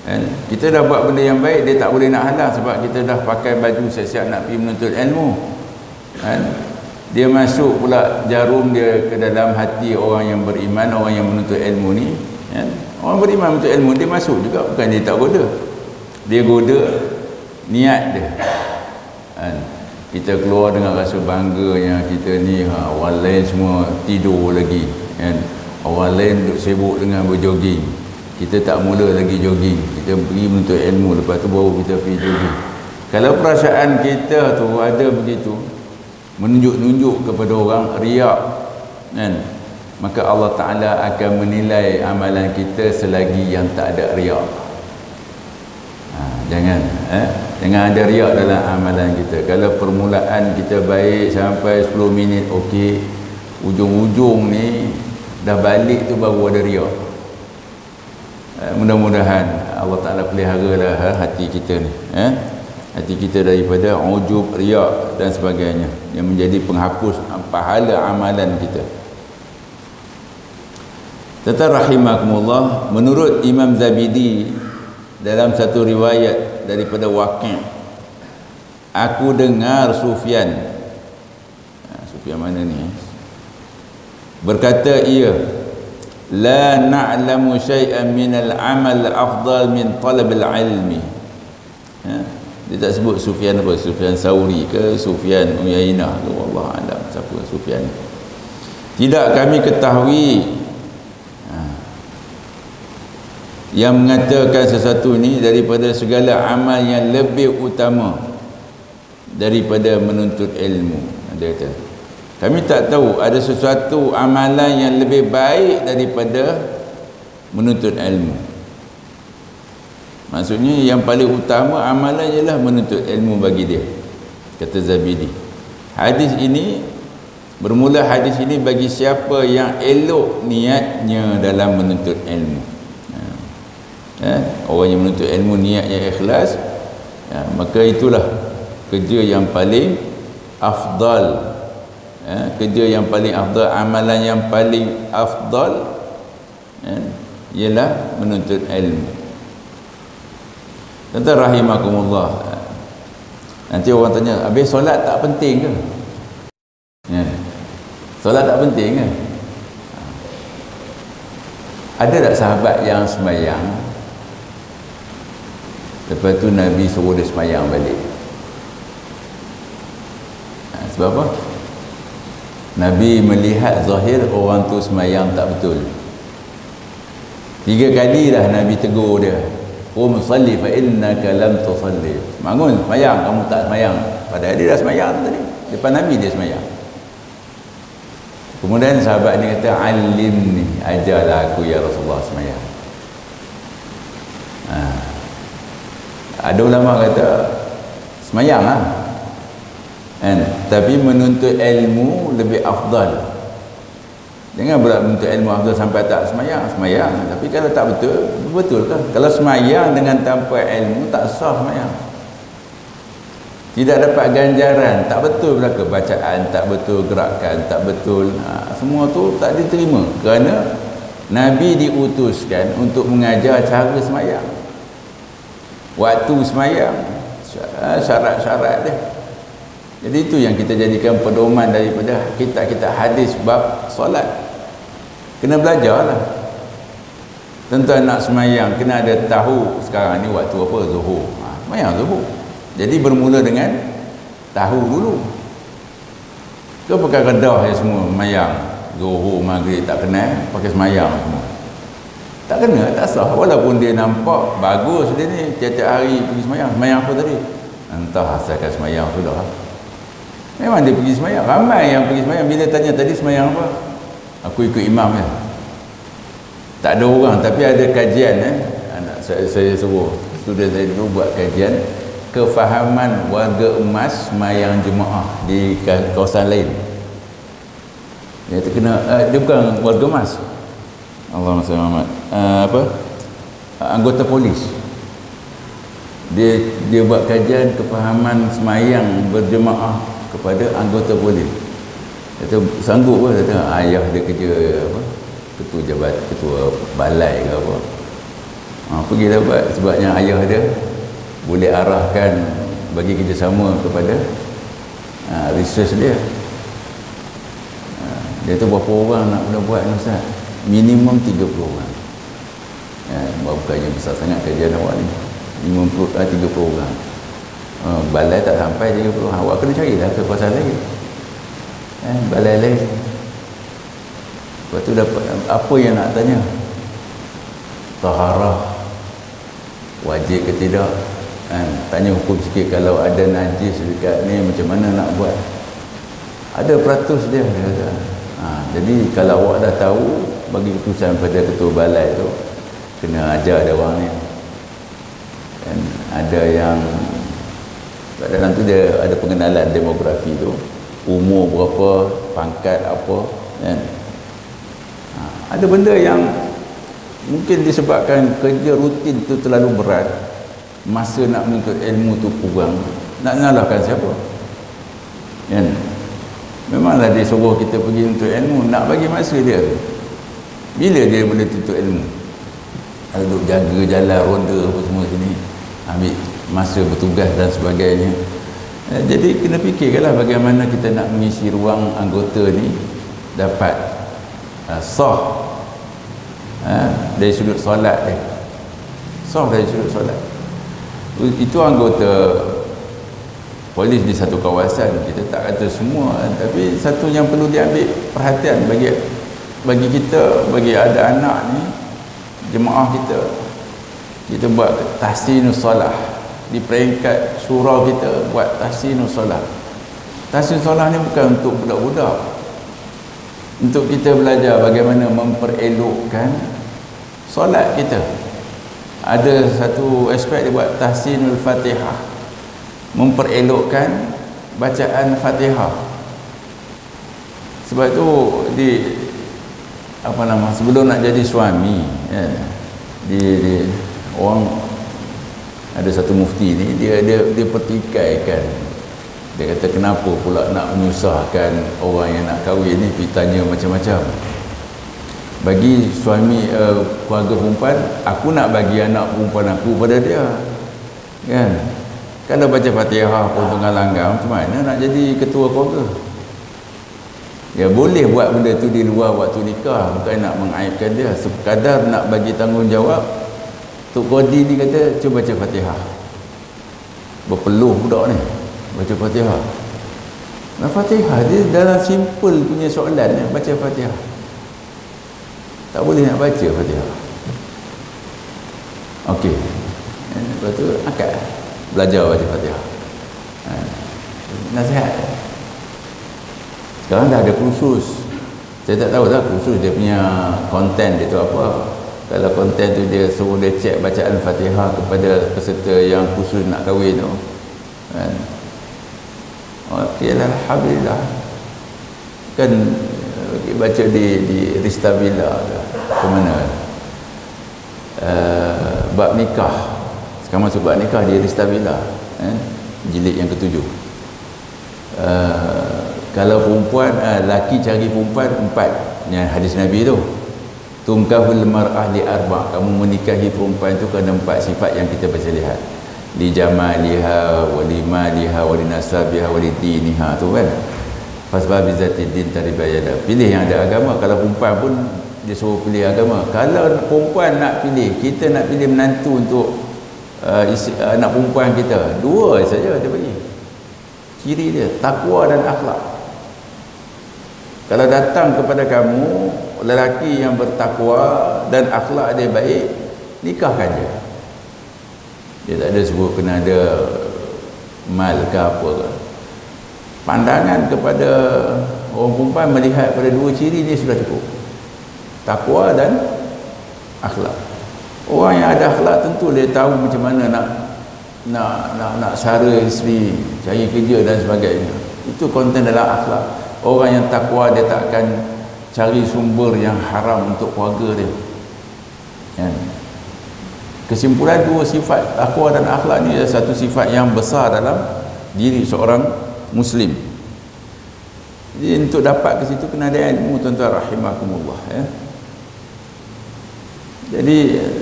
Dan kita dah buat benda yang baik, dia tak boleh nak halang sebab kita dah pakai baju siap-siap nak pergi menuntut ilmu. Kan? Dia masuk pula jarum dia ke dalam hati orang yang beriman, orang yang menuntut ilmu ni. Kan? Orang beriman menuntut ilmu, dia masuk juga, bukan dia tak goda. Dia goda niat dia. Kan? Kita keluar dengan rasa bangganya kita ni, orang lain semua tidur lagi, kan? Orang lain duduk sibuk dengan berjoging, kita tak mula lagi jogging, kita pergi menuntut ilmu, lepas tu baru kita pergi jogging. Kalau perasaan kita tu ada begitu, menunjuk-nunjuk kepada orang, riak, kan? Maka Allah Ta'ala akan menilai amalan kita selagi yang tak ada riak. Jangan ada riak dalam amalan kita. Kalau permulaan kita baik sampai 10 minit okey, ujung-ujung ni dah balik tu baru ada riak. Mudah-mudahan Allah Ta'ala peliharalah hati kita ni, hati kita daripada ujub, riak dan sebagainya yang menjadi penghapus pahala amalan kita. Tetapi rahimakumullah, menurut Imam Zabidi dalam satu riwayat daripada Waqi', aku dengar Sufyan mana ni, berkata ia, la na'lamu syai'an minal amal afdal min talabil ilmi. Dia tak sebut Sufyan apa, Sufyan Sauri ke Sufyan Uyainah ke, wallahu alam siapa Sufyan. Tidak kami ketahui yang mengatakan sesuatu ni daripada segala amal yang lebih utama daripada menuntut ilmu. Dia kata, kami tak tahu ada sesuatu amalan yang lebih baik daripada menuntut ilmu. Maksudnya yang paling utama amalan ialah menuntut ilmu bagi dia, kata Zabidi. Hadis ini, bermula hadis ini bagi siapa yang elok niatnya dalam menuntut ilmu. Orang yang menuntut ilmu niatnya ikhlas, maka itulah kerja yang paling afdal, kerja yang paling afdal, amalan yang paling afdal ialah menuntut ilmu. Tuan-tuan rahimakumullah, nanti orang tanya, habis solat tak penting ke? Solat tak penting ke? Ada tak sahabat yang sembahyang, lepas tu Nabi suruh dia semayang balik? Sebab apa? Nabi melihat zahir orang tu semayang tak betul. 3 kali dah Nabi tegur dia, qum salli fa innaka lam tusalli. Bangun semayang, kamu tak semayang. Padahal dia dah semayang tadi, depan Nabi dia semayang. Kemudian sahabat ni kata, alimni, ajarlah aku ya Rasulullah semayang. Ada ulama kata semayang lah, kan? Tapi menuntut ilmu lebih afdal. Jangan pula menuntut ilmu afdal sampai tak semayang. Tapi kalau tak betul kan? Kalau semayang dengan tanpa ilmu, tak sah semayang, tidak dapat ganjaran. Tak betul pula kebacaan, tak betul gerakan, tak betul, semua tu tak diterima. Kerana Nabi diutuskan untuk mengajar cara semayang, waktu semayang, syarat-syarat dia. Jadi itu yang kita jadikan pedoman daripada kitab-kitab hadis bab solat. Kena belajarlah. Tuan-tuan nak semayang, kena ada tahu sekarang ni waktu apa, zuhur. Semayang zuhur. Jadi bermula dengan tahu dulu. Kau pakai redah ya semua semayang zuhur, maghrib tak kenal, pakai semayang semua. Tak kena, tak sah. Walaupun dia nampak bagus dia ni, tiap-tiap hari pergi semayang. Semayang apa tadi? Entah, asalkan semayang sudah. Memang dia pergi semayang. Ramai yang pergi semayang. Bila tanya tadi semayang apa? Aku ikut imam ya. Tak ada orang, tapi ada kajian. Anak saya suruh student saya dulu buat kajian kefahaman warga emas semayang jemaah di kawasan lain. Dia terkena dia bukan warga emas. Allahumma salli Muhammad. Anggota polis. Dia buat kajian kefahaman semayang berjemaah kepada anggota polis. Dia tu sanggup ke? Dia tengok ayah dia kerja ketua balai ke apa. Pergilah buat, sebabnya ayah dia boleh arahkan bagi kerjasama kepada research dia. Dia tu berapa orang nak buat ni Ustaz? Minimum 30 orang. Bukannya besar sangat kajian awak ni. Minimum 30 orang. Balai tak sampai 30 orang. Awak kena carilah ke pasal lagi. Balai lagi. Lepas tu dapat apa yang nak tanya? Taharah wajib ke tidak? Tanya hukum sikit, kalau ada najis dekat ni macam mana nak buat? Ada peratus dia kata. Jadi kalau awak dah tahu, bagi keputusan pada ketua balai tu, kena ajar dia orang ni. Dan ada yang dalam tu dia ada pengenalan demografi tu, umur berapa, pangkat apa, kan? Ada benda yang mungkin disebabkan kerja rutin tu terlalu berat, masa nak menuntut ilmu tu kurang. Nak nyalahkan siapa? Kan? Memanglah dia suruh kita pergi untuk ilmu, nak bagi masa dia. Bila dia boleh tuntut ilmu? Duduk jaga jalan ronda apa semua sini, ambil masa bertugas dan sebagainya. Jadi kena fikirkanlah bagaimana kita nak mengisi ruang anggota ni dapat sah dari sudut solat dia. Sah dari sudut solat. Itu anggota polis di satu kawasan, kita tak kata semua, tapi satu yang perlu diambil perhatian bagi kita, bagi ada anak ni, jemaah kita buat tahsinus solah di peringkat surau, kita buat tahsinus solah. Tahsinus solah ni bukan untuk budak-budak, untuk kita belajar bagaimana memperelokkan solat kita. Ada satu aspek dia buat tahsinul Fatihah, memperelokkan bacaan Fatihah. Sebab tu sebelum nak jadi suami, orang ada satu mufti ni, dia pertikaikan. Dia kata kenapa pula nak menyusahkan orang yang nak kahwin ni, pergi tanya macam-macam. Bagi suami keluarga perempuan, aku nak bagi anak perempuan aku pada dia, kan? Kalau baca Fatihah pun tengah langgar, macam mana nak jadi ketua keluarga? Ya boleh buat benda tu di luar waktu nikah, bukan nak mengaibkan dia, sekadar nak bagi tanggungjawab. Tok Qadi ni kata cuba baca Fatihah. Berpeluh budak ni baca Fatihah. Nah, Fatihah dia dalam simple punya soalan ni, baca Fatihah. Tak boleh nak baca Fatihah. Okey. Lepas tu akad belajar baca Fatihah. Nasihat. Sekarang dah ada kursus. Saya tak tahu dah kursus dia punya konten dia tu apa. Kalau konten tu dia suruh dia cek bacaan Fatihah kepada peserta yang kursus nak kahwin tu, kan? Okeylah, alhamdulillah. Kan baca di Ristabila ke mana? Bab nikah. Sekarang masuk bab nikah di Ristabila, jilid yang ke-7. Kalau perempuan, laki cari perempuan 4, yang hadis Nabi tu. Tumkahul mar'ah li arba', kamu menikahi perempuan tu kerana 4 sifat yang kita baca lihat. Li jamaliha wa li maliha wa li nasabiha wa li diniha tu kan. Fasbab bizati din taribayada. Pilih yang ada agama. Kalau perempuan pun dia suruh pilih agama. Kalau perempuan nak pilih, kita nak pilih menantu untuk anak perempuan kita, 2 saja dia bagi. Ciri dia takwa dan akhlak. Kalau datang kepada kamu lelaki yang bertakwa dan akhlak dia baik, nikahkan dia. Dia tak ada sebut kena ada mal ke apa ke. Pandangan kepada orang perempuan melihat pada 2 ciri ni sudah cukup. Takwa dan akhlak. Orang yang ada akhlak tentu dia tahu macam mana nak sara isteri, cari kerja dan sebagainya. Itu konten dalam akhlak. Orang yang takwa dia tak akan cari sumber yang haram untuk keluarga dia. Kan? Kesimpulan, dua sifat takwa dan akhlak ni adalah satu sifat yang besar dalam diri seorang Muslim. Jadi untuk dapat ke situ kena ada ilmu, tuan-tuan rahimakumullah, ya. Jadi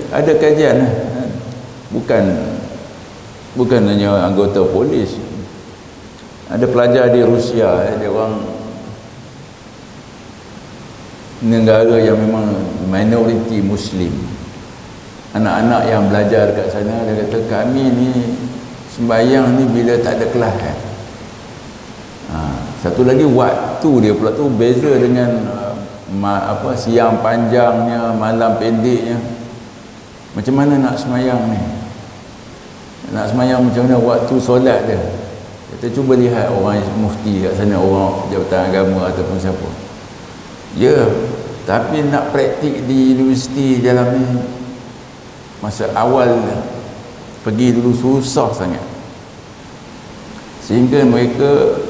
ada kajian, bukan hanya anggota polis. Ada pelajar di Rusia, dia orang negara yang memang minoriti Muslim. Anak-anak yang belajar kat sana, dia kata kami ni sembahyang ni bila tak ada kelas kan. Satu lagi waktu dia pula tu beza dengan siang panjangnya, malam pendeknya. Macam mana nak sembahyang ni? Nak sembahyang macam mana waktu solat dia? Kita cuba lihat orang mufti kat sana, orang jabatan agama ataupun siapa. Ya, tapi nak praktik di universiti dalam ni, masa awal pergi dulu susah sangat, sehingga mereka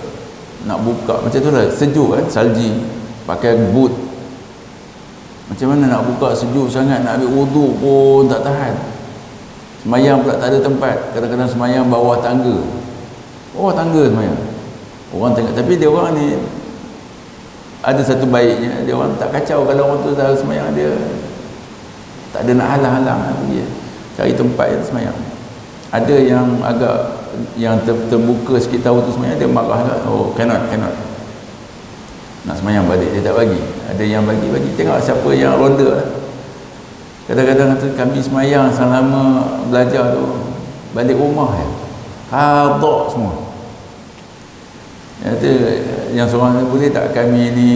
nak buka macam tu lah, sejuk kan, salji, pakai boot. Macam mana nak buka, sejuk sangat, nak ambil wuduk pun tak tahan. Semayang pula tak ada tempat, kadang-kadang semayang bawah tangga semayang. Orang tengok, tapi dia orang ni ada satu baiknya, dia orang tak kacau kalau orang tu dah semayang, dia tak ada nak halang-halang pergi cari tempat yang semayang. Ada yang agak yang terbuka sikit tahu tu semayang, dia marah lah. Oh, cannot nak semayang balik, dia tak bagi. Ada yang bagi, tengok siapa yang ronda lah. Kadang-kadang kata kami semayang selama belajar tu, balik rumah ya, qadha semua. Kata yang seorang ni, boleh tak kami ni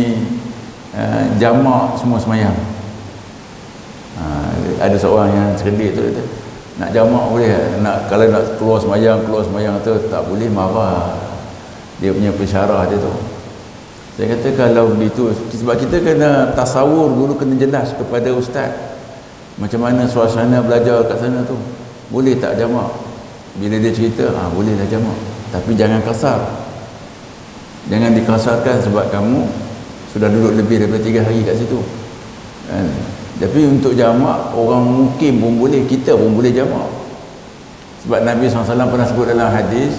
jamak semua semayang? Ada seorang yang cerdik tu kata, nak jamak boleh, kalau nak keluar semayang tu tak boleh, marah. Dia punya pensyarah dia tu. Saya kata kalau begitu, sebab kita kena tasawur dulu, kena jelas kepada ustaz macam mana suasana belajar kat sana tu. Boleh tak jamak? Bila dia cerita, bolehlah jamak, tapi jangan kasar. Jangan dikasarkan sebab kamu sudah duduk lebih daripada 3 hari kat situ kan? Tapi untuk jamak, orang mukim pun boleh, kita pun boleh jamak. Sebab Nabi SAW pernah sebut dalam hadis,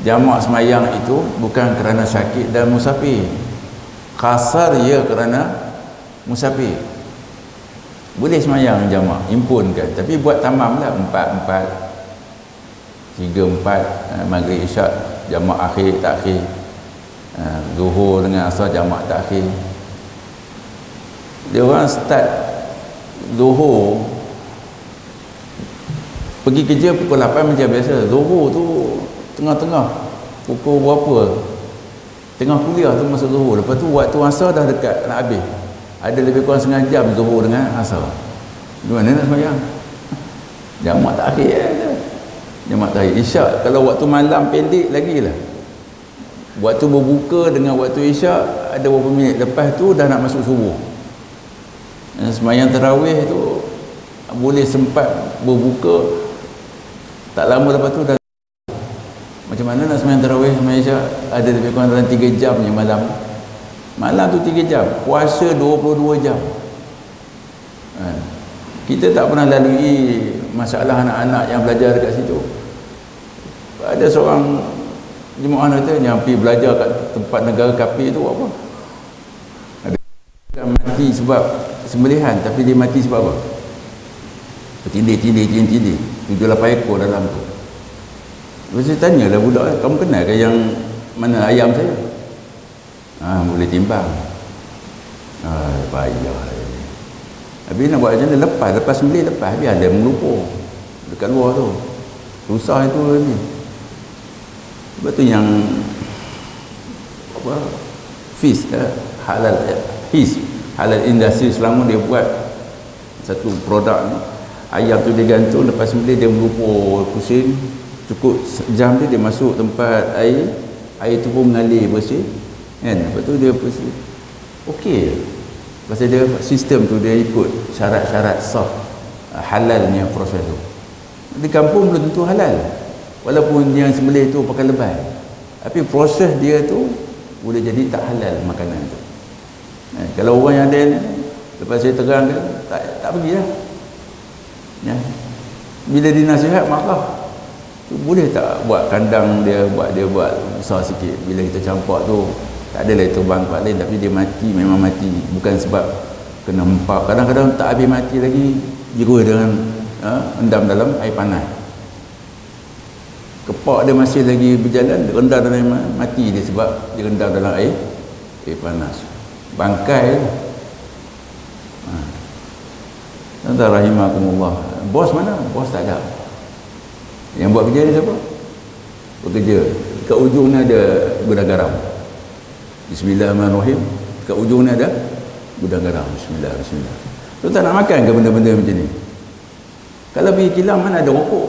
jamak semayang itu bukan kerana sakit dan musafir. Kasar ya kerana musafir. Boleh semayang jamak, impunkan, tapi buat tamam lah, 4-4, 3-4, maghrib isyak jamak akhir takhir, zuhur dengan asar jamak takhir. Dia orang start zuhur, pergi kerja pukul 8 macam biasa. Zuhur tu tengah-tengah, pukul berapa, tengah kuliah tu masuk zuhur. Lepas tu waktu asar dah dekat nak habis, ada lebih kurang setengah jam zuhur dengan asar. Gimana nak sembahyang? Jamak takhir jamak takhir. Isyak kalau waktu malam pendek lagi lah. Waktu berbuka dengan waktu isyak ada beberapa minit, lepas tu dah nak masuk subuh. Sembahyang tarawih tu boleh sempat berbuka, tak lama lepas tu dah. Macam mana nak sembahyang tarawih, sembahyang isyak, ada lebih kurang dalam 3 jam je malam. Malam tu 3 jam, puasa 22 jam. Kita tak pernah lalui masalah anak-anak yang belajar dekat situ. Ada seorang jemaah kata yang pergi belajar kat tempat negara kafir tu apa? Ada mati sebab sembelihan, tapi dia mati sebab apa? Tindih 7-8 ekor dalam tu. Lepas saya tanyalah budak, kamu kenal ke yang mana ayam saya? Boleh timbang. Payah. Habis nak buat macam mana? Lepas sembelih, habis ada melupur dekat luar tu. Susah itu lagi. Sebab tu yang halal industri Selangor, dia buat satu produk ni, ayam tu dia gantung, lepas sembelih dia melupur pusing, cukup jam dia masuk tempat air tu pun mengalir bersih kan. Lepas tu dia bersih, okey. Pasal dia sistem tu dia ikut syarat-syarat sah, halalnya proses tu. Di kampung belum tentu halal, walaupun yang sembelih tu pakai lebay, tapi proses dia tu boleh jadi tak halal makanan tu. Kalau orang yang ada ni, lepas saya terangkan, tak pergi lah. Ya. Bila dinasihat marah, boleh tak buat kandang dia, buat besar sikit. Bila kita campak tu, tak adalah terbang tempat lain, tapi dia mati, memang mati. Bukan sebab kena hempap. Kadang-kadang tak habis mati lagi, jerui dengan endam dalam air panas. Kepak dia masih lagi berjalan, rendam dalam air, mati dia sebab dia rendam dalam air panas. Bangkai. Tuan-tuan rahimakumullah. Bos mana? Bos tak ada. Yang buat kerja ni siapa? Bekerja. Kat ujung ni ada gudang garam. Bismillahirrahmanirrahim. Kat ujung ni ada gudang garam. Bismillah. Tuan-tuan nak makan ke benda-benda macam ni? Kalau pergi kilang mana ada rokok?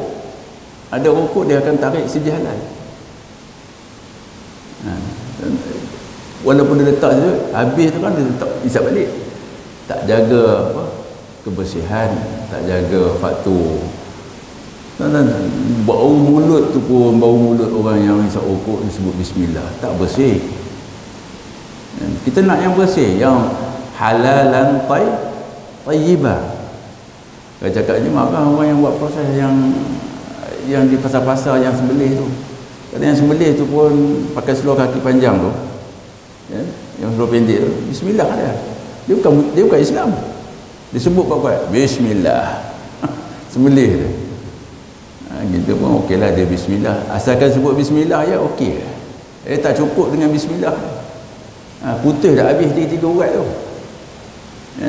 Ada rokok dia akan tarik segi halal. Walaupun dia letak je, habis tu kan dia letak isap balik. Tak jaga kebersihan, tak jaga faktor. Bau mulut tu pun, bau mulut orang yang isap rokok disebut bismillah, tak bersih. Kita nak yang bersih, yang halalan tayyibah. Kalau cakap ni marah orang yang buat proses yang di pasar-pasar yang sembelih tu. Kalau yang sembelih tu pun pakai seluar kaki panjang tu, ya, yang seluar pendek tu, bismillah dia. Dia bukan Islam. Dia sebut kuat-kuat bismillah. Sembelih dia. Kita pun okeylah dia bismillah. Asalkan sebut bismillah ya okey. Tak cukup dengan bismillah. Putih dah habis 3 urat tu. Ya.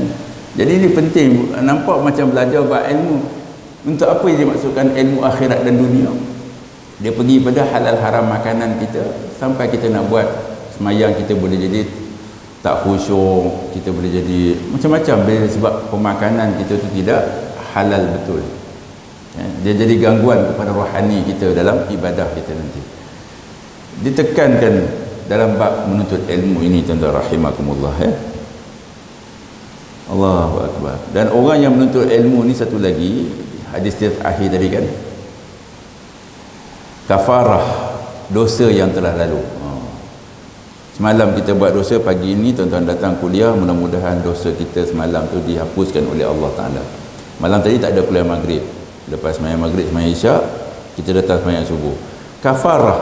Jadi ini penting. Nampak macam belajar buat ilmu. Untuk apa dia maksudkan ilmu akhirat dan dunia? Dia pergi pada halal haram makanan kita, sampai kita nak buat semayang kita boleh jadi tak khusyuk, kita boleh jadi macam-macam sebab pemakanan kita tu tidak halal betul. Ya, dia jadi gangguan kepada rohani kita dalam ibadah kita nanti. Ditekankan dalam bab menuntut ilmu ini, tuan-tuan rahimakumullah, ya. Allahu akbar. Dan orang yang menuntut ilmu ni satu lagi, hadis akhir tadi kan, kafarah dosa yang telah lalu. Semalam kita buat dosa, pagi ini tuan-tuan datang kuliah, mudah-mudahan dosa kita semalam tu dihapuskan oleh Allah Ta'ala. Malam tadi tak ada kuliah maghrib, lepas sembahyang maghrib, sembahyang isyak, kita datang sembahyang subuh. Kafarah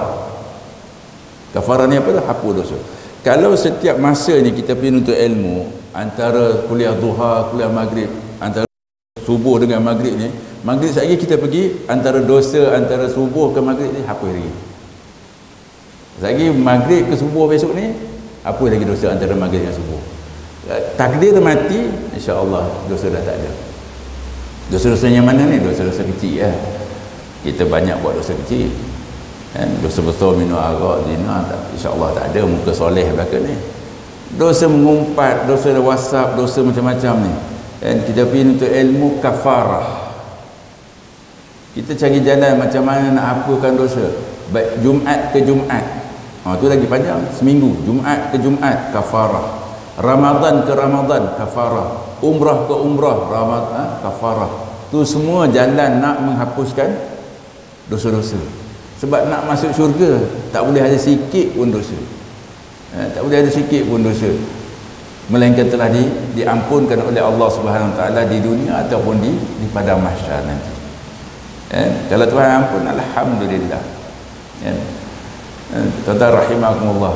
ni apa? Hapus dosa. Kalau setiap masa ni kita pergi untuk ilmu, antara kuliah duha, kuliah maghrib, antara subuh dengan maghrib ni, maghrib sekali kita pergi, antara dosa antara subuh ke maghrib ni hapus lagi. Lagi maghrib ke subuh besok ni, apa lagi dosa antara maghrib dan subuh. Takdir mati, insya-Allah dosa dah tak ada. Dosa-dosa yang mana ni? Dosa-dosa kecil ya. Kita banyak buat dosa kecil. Kan? Dosa besar minum arak, zina, insya-Allah tak ada, muka soleh belaka ni. Dosa mengumpat, dosa WhatsApp, dosa macam-macam ni. Dan kita pergi untuk ilmu kafarah. Kita cari jalan macam mana nak hapuskan dosa. Baik Jumaat ke Jumaat. Tu lagi panjang, seminggu. Jumaat ke Jumaat, kafarah. Ramadan ke Ramadan, kafarah. Umrah ke umrah, Ramadan, kafarah. Tu semua jalan nak menghapuskan dosa-dosa. Sebab nak masuk syurga, tak boleh ada sikit pun dosa. Tak boleh ada sikit pun dosa. Melainkan telah diampunkan oleh Allah Subhanahu Wa Taala di dunia ataupun di padang mahsyar nanti. Kalau Tuhan ampun, alhamdulillah. Tuan-tuan rahimakumullah,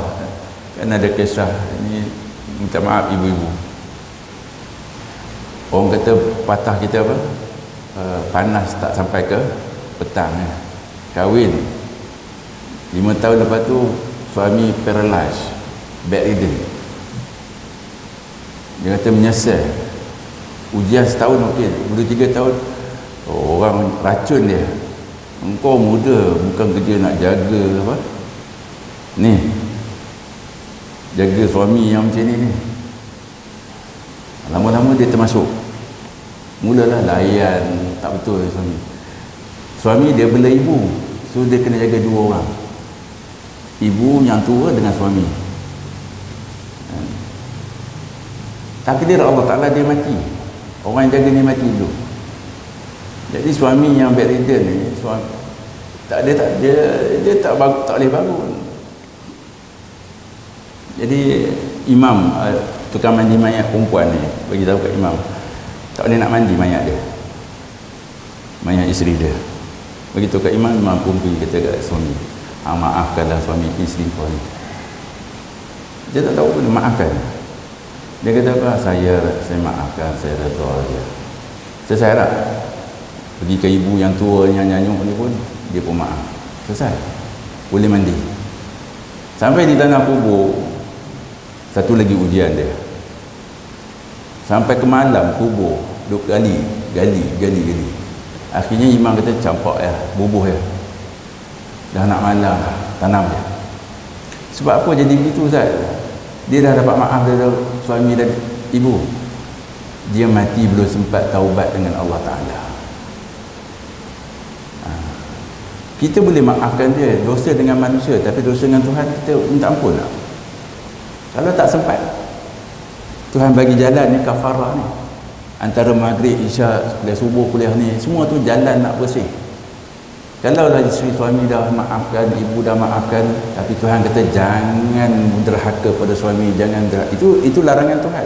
kan ada kisah ini, minta maaf ibu-ibu, orang kata patah kita apa, panas tak sampai ke petang, kahwin 5 tahun lepas tu suami paralyzed, bedridden. Dia kata menyesal, ujian setahun okey, udah 3 tahun orang racun dia, engkau muda bukan kerja nak jaga apa ni, jaga suami yang macam ni. Lama-lama dia termasuk, mulalah layan tak betul suami dia bela ibu, so dia kena jaga 2 orang, ibu yang tua dengan suami. Takdir Allah Ta'ala dia mati, orang yang jaga ni mati dulu. Jadi suami yang bedridden ni, suami dia tak boleh bangun. Jadi imam tukang mandi mayat perempuan ni bagi tahu kat imam tak boleh nak mandi mayat dia, mayat isteri dia. Begitu kat imam, imam pun pergi kata kat suami, maafkanlah suami isteri kau ni. Dia tak tahu pun dia maafkan. Dia kata apa? Saya maafkan, saya redha dia. Selesai tak? Pergi ke ibu yang tua yang nyanyuk ni pun dia pun maaf. Selesai. Boleh mandi. Sampai di tanah kubur, satu lagi ujian dia. Sampai ke malam kubur, duk gali. Akhirnya imam kata campak ya, bubuh ya. Dah nak malam, tanam dia. Sebab apa jadi begitu Ustaz? Dia dah dapat maaf dari suami dan ibu. Dia mati belum sempat taubat dengan Allah Ta'ala. Kita boleh maafkan dia dosa dengan manusia, tapi dosa dengan Tuhan kita minta ampun tak? Kalau tak sempat, Tuhan bagi jalan ni kafarah ni. Antara maghrib, isyak, kuliah subuh, kuliah ni, semua tu jalan nak bersih. Kalau lah isteri suami dah maafkan, ibu dah maafkan, tapi Tuhan kata jangan derhaka pada suami, jangan derhaka. Itu larangan Tuhan.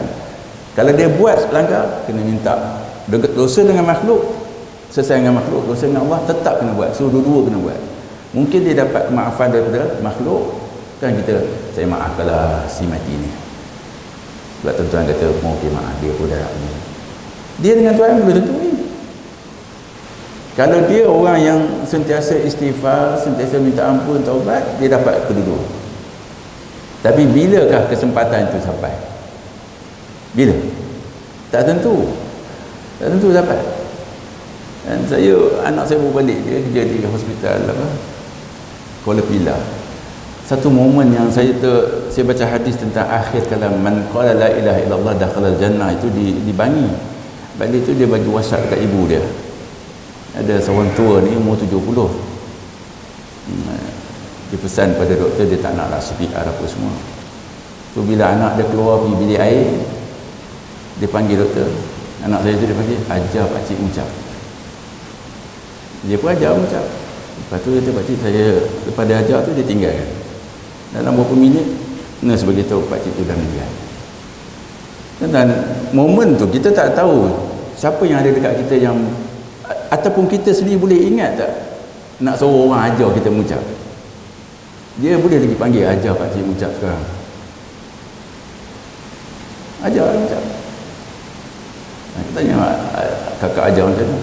Kalau dia buat langgar, kena minta. Dosa dengan makhluk, selesai dengan makhluk, dosa dengan Allah tetap kena buat. So dua-dua kena buat. Mungkin dia dapat kemaafan daripada makhluk, kan kita, saya maafkanlah si mati ni. Sebab Tuhan kata, okey maaf, dia pun dah ni. Dia dengan Tuhan belum tentu ni. Kalau dia orang yang sentiasa istighfar, sentiasa minta ampun, taubat, dia dapat kedua. Tapi bilakah kesempatan itu sampai? Bila? Tak tentu. Tak tentu dapat. Dan anak saya baru balik, dia kerja di hospital Kuala Pilah. Satu momen yang saya baca hadis tentang akhir kalam, man qala la ilaha illallah dakhala jannah, itu di Bangi. Balik itu dia bagi WhatsApp dekat ibu dia. Ada seorang tua ni umur 70. Dia pesan pada doktor dia tak nak lah CPR apa semua. So bila anak dia keluar pergi bilik air, dia panggil doktor. Anak saya tu dia panggil, ajar pakcik ucap. Dia pun ajar ucap. Lepas tu dia kata, pakcik saya, lepas dia ajar tu dia tinggalkan. Dalam beberapa minit, nurse beritahu pakcik tu dah meninggal. Dan momen tu kita tak tahu siapa yang ada dekat kita yang, ataupun kita sendiri boleh ingat tak nak suruh orang ajar kita mengucap. Dia boleh lagi panggil, ajar pakcik mengucap sekarang, ajar mengucap. Kita tanya kakak ajar macam tu,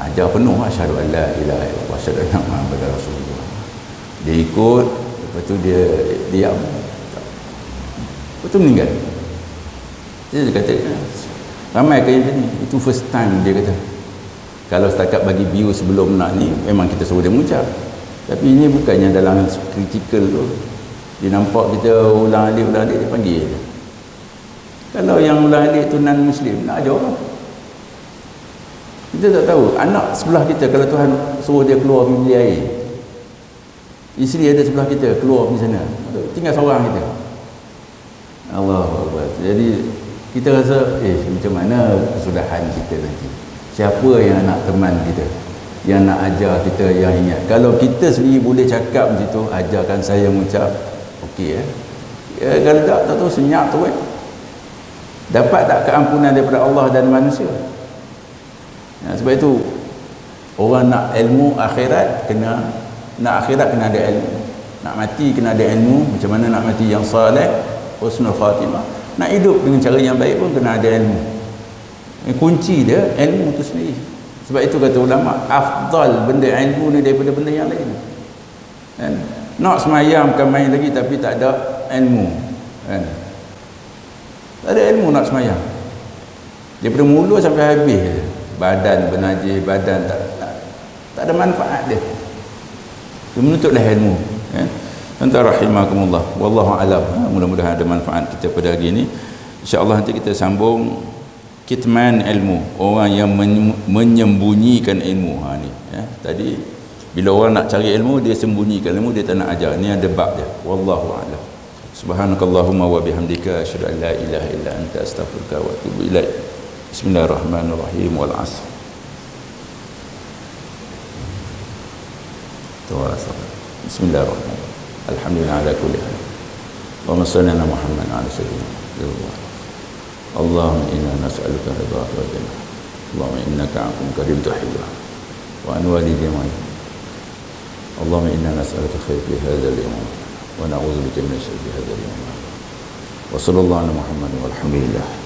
ajar penuh, asyhadu an la ilaha illallah wa asyhadu anna muhammadar rasulullah. Dia ikut, lepas tu dia diam, lepas tu meninggal. Dia kata ramai ke yang ni, itu first time dia kata. Kalau setakat bagi view sebelum nak ni, memang kita suruh dia mengucap. Tapi ini bukannya dalam kritikal tu. Dia nampak kita ulang alik dia panggil. Kalau yang ulang alik tu non-Muslim, nak ajar apa? Kita tak tahu. Anak sebelah kita, kalau Tuhan suruh dia keluar pergi bilik air, isteri ada sebelah kita, keluar pergi sana, tinggal seorang kita. Allahu Akbar. Jadi kita rasa, macam mana kesudahan kita nanti? Siapa yang nak teman kita, yang nak ajar kita, yang ingat? Kalau kita sendiri boleh cakap macam tu, ajarkan saya mengucap, okey kalau tak tahu senyap tu dapat tak keampunan daripada Allah dan manusia? Sebab itu orang nak ilmu akhirat, nak akhirat kena ada ilmu, nak mati kena ada ilmu. Macam mana nak mati yang saleh, husnul khatimah. Nak hidup dengan cara yang baik pun kena ada ilmu. Kunci dia ilmu tu sendiri. Sebab itu kata ulama, afdal benda ilmu ni daripada benda yang lain. Kan? Nak semayang bukan main lagi tapi tak ada ilmu. Kan? Tak ada ilmu nak semayang. Daripada mula sampai habis, badan bernajis, badan tak ada manfaat dia. Dia menuntutlah ilmu. Kan? Anta rahimakumullah. Wallahu alam. Mudah-mudahan ada manfaat kita pada hari ini. InsyaAllah nanti kita sambung kitman ilmu, orang yang menyembunyikan ilmu. Ni ya. Tadi bila orang nak cari ilmu, dia sembunyikan ilmu, dia tak nak ajar. Ni ada bab dia. Wallahu a'lam. Subhanakallahumma wa bihamdika asyhadu an la ilaha illa anta astaghfiruka wa atubu ilaik. Bismillahirrahmanirrahim. Wal 'asr. Bismillahirrahmanirrahim. Alhamdulillah ala kulli hal. Allahumma salli ala Muhammad wa ala sayyidina. Allahumma inna nas'aluka ridhaka wa jannah. Allahumma innaka 'afuwwun karim tuhibbul 'afwa wa an walidayya. Allahumma inna nas'aluka khairan fi hadzal yawm wa na'udzubika min syarri hadzal yawm. Wa sallallahu ala Muhammad walhamdulillah.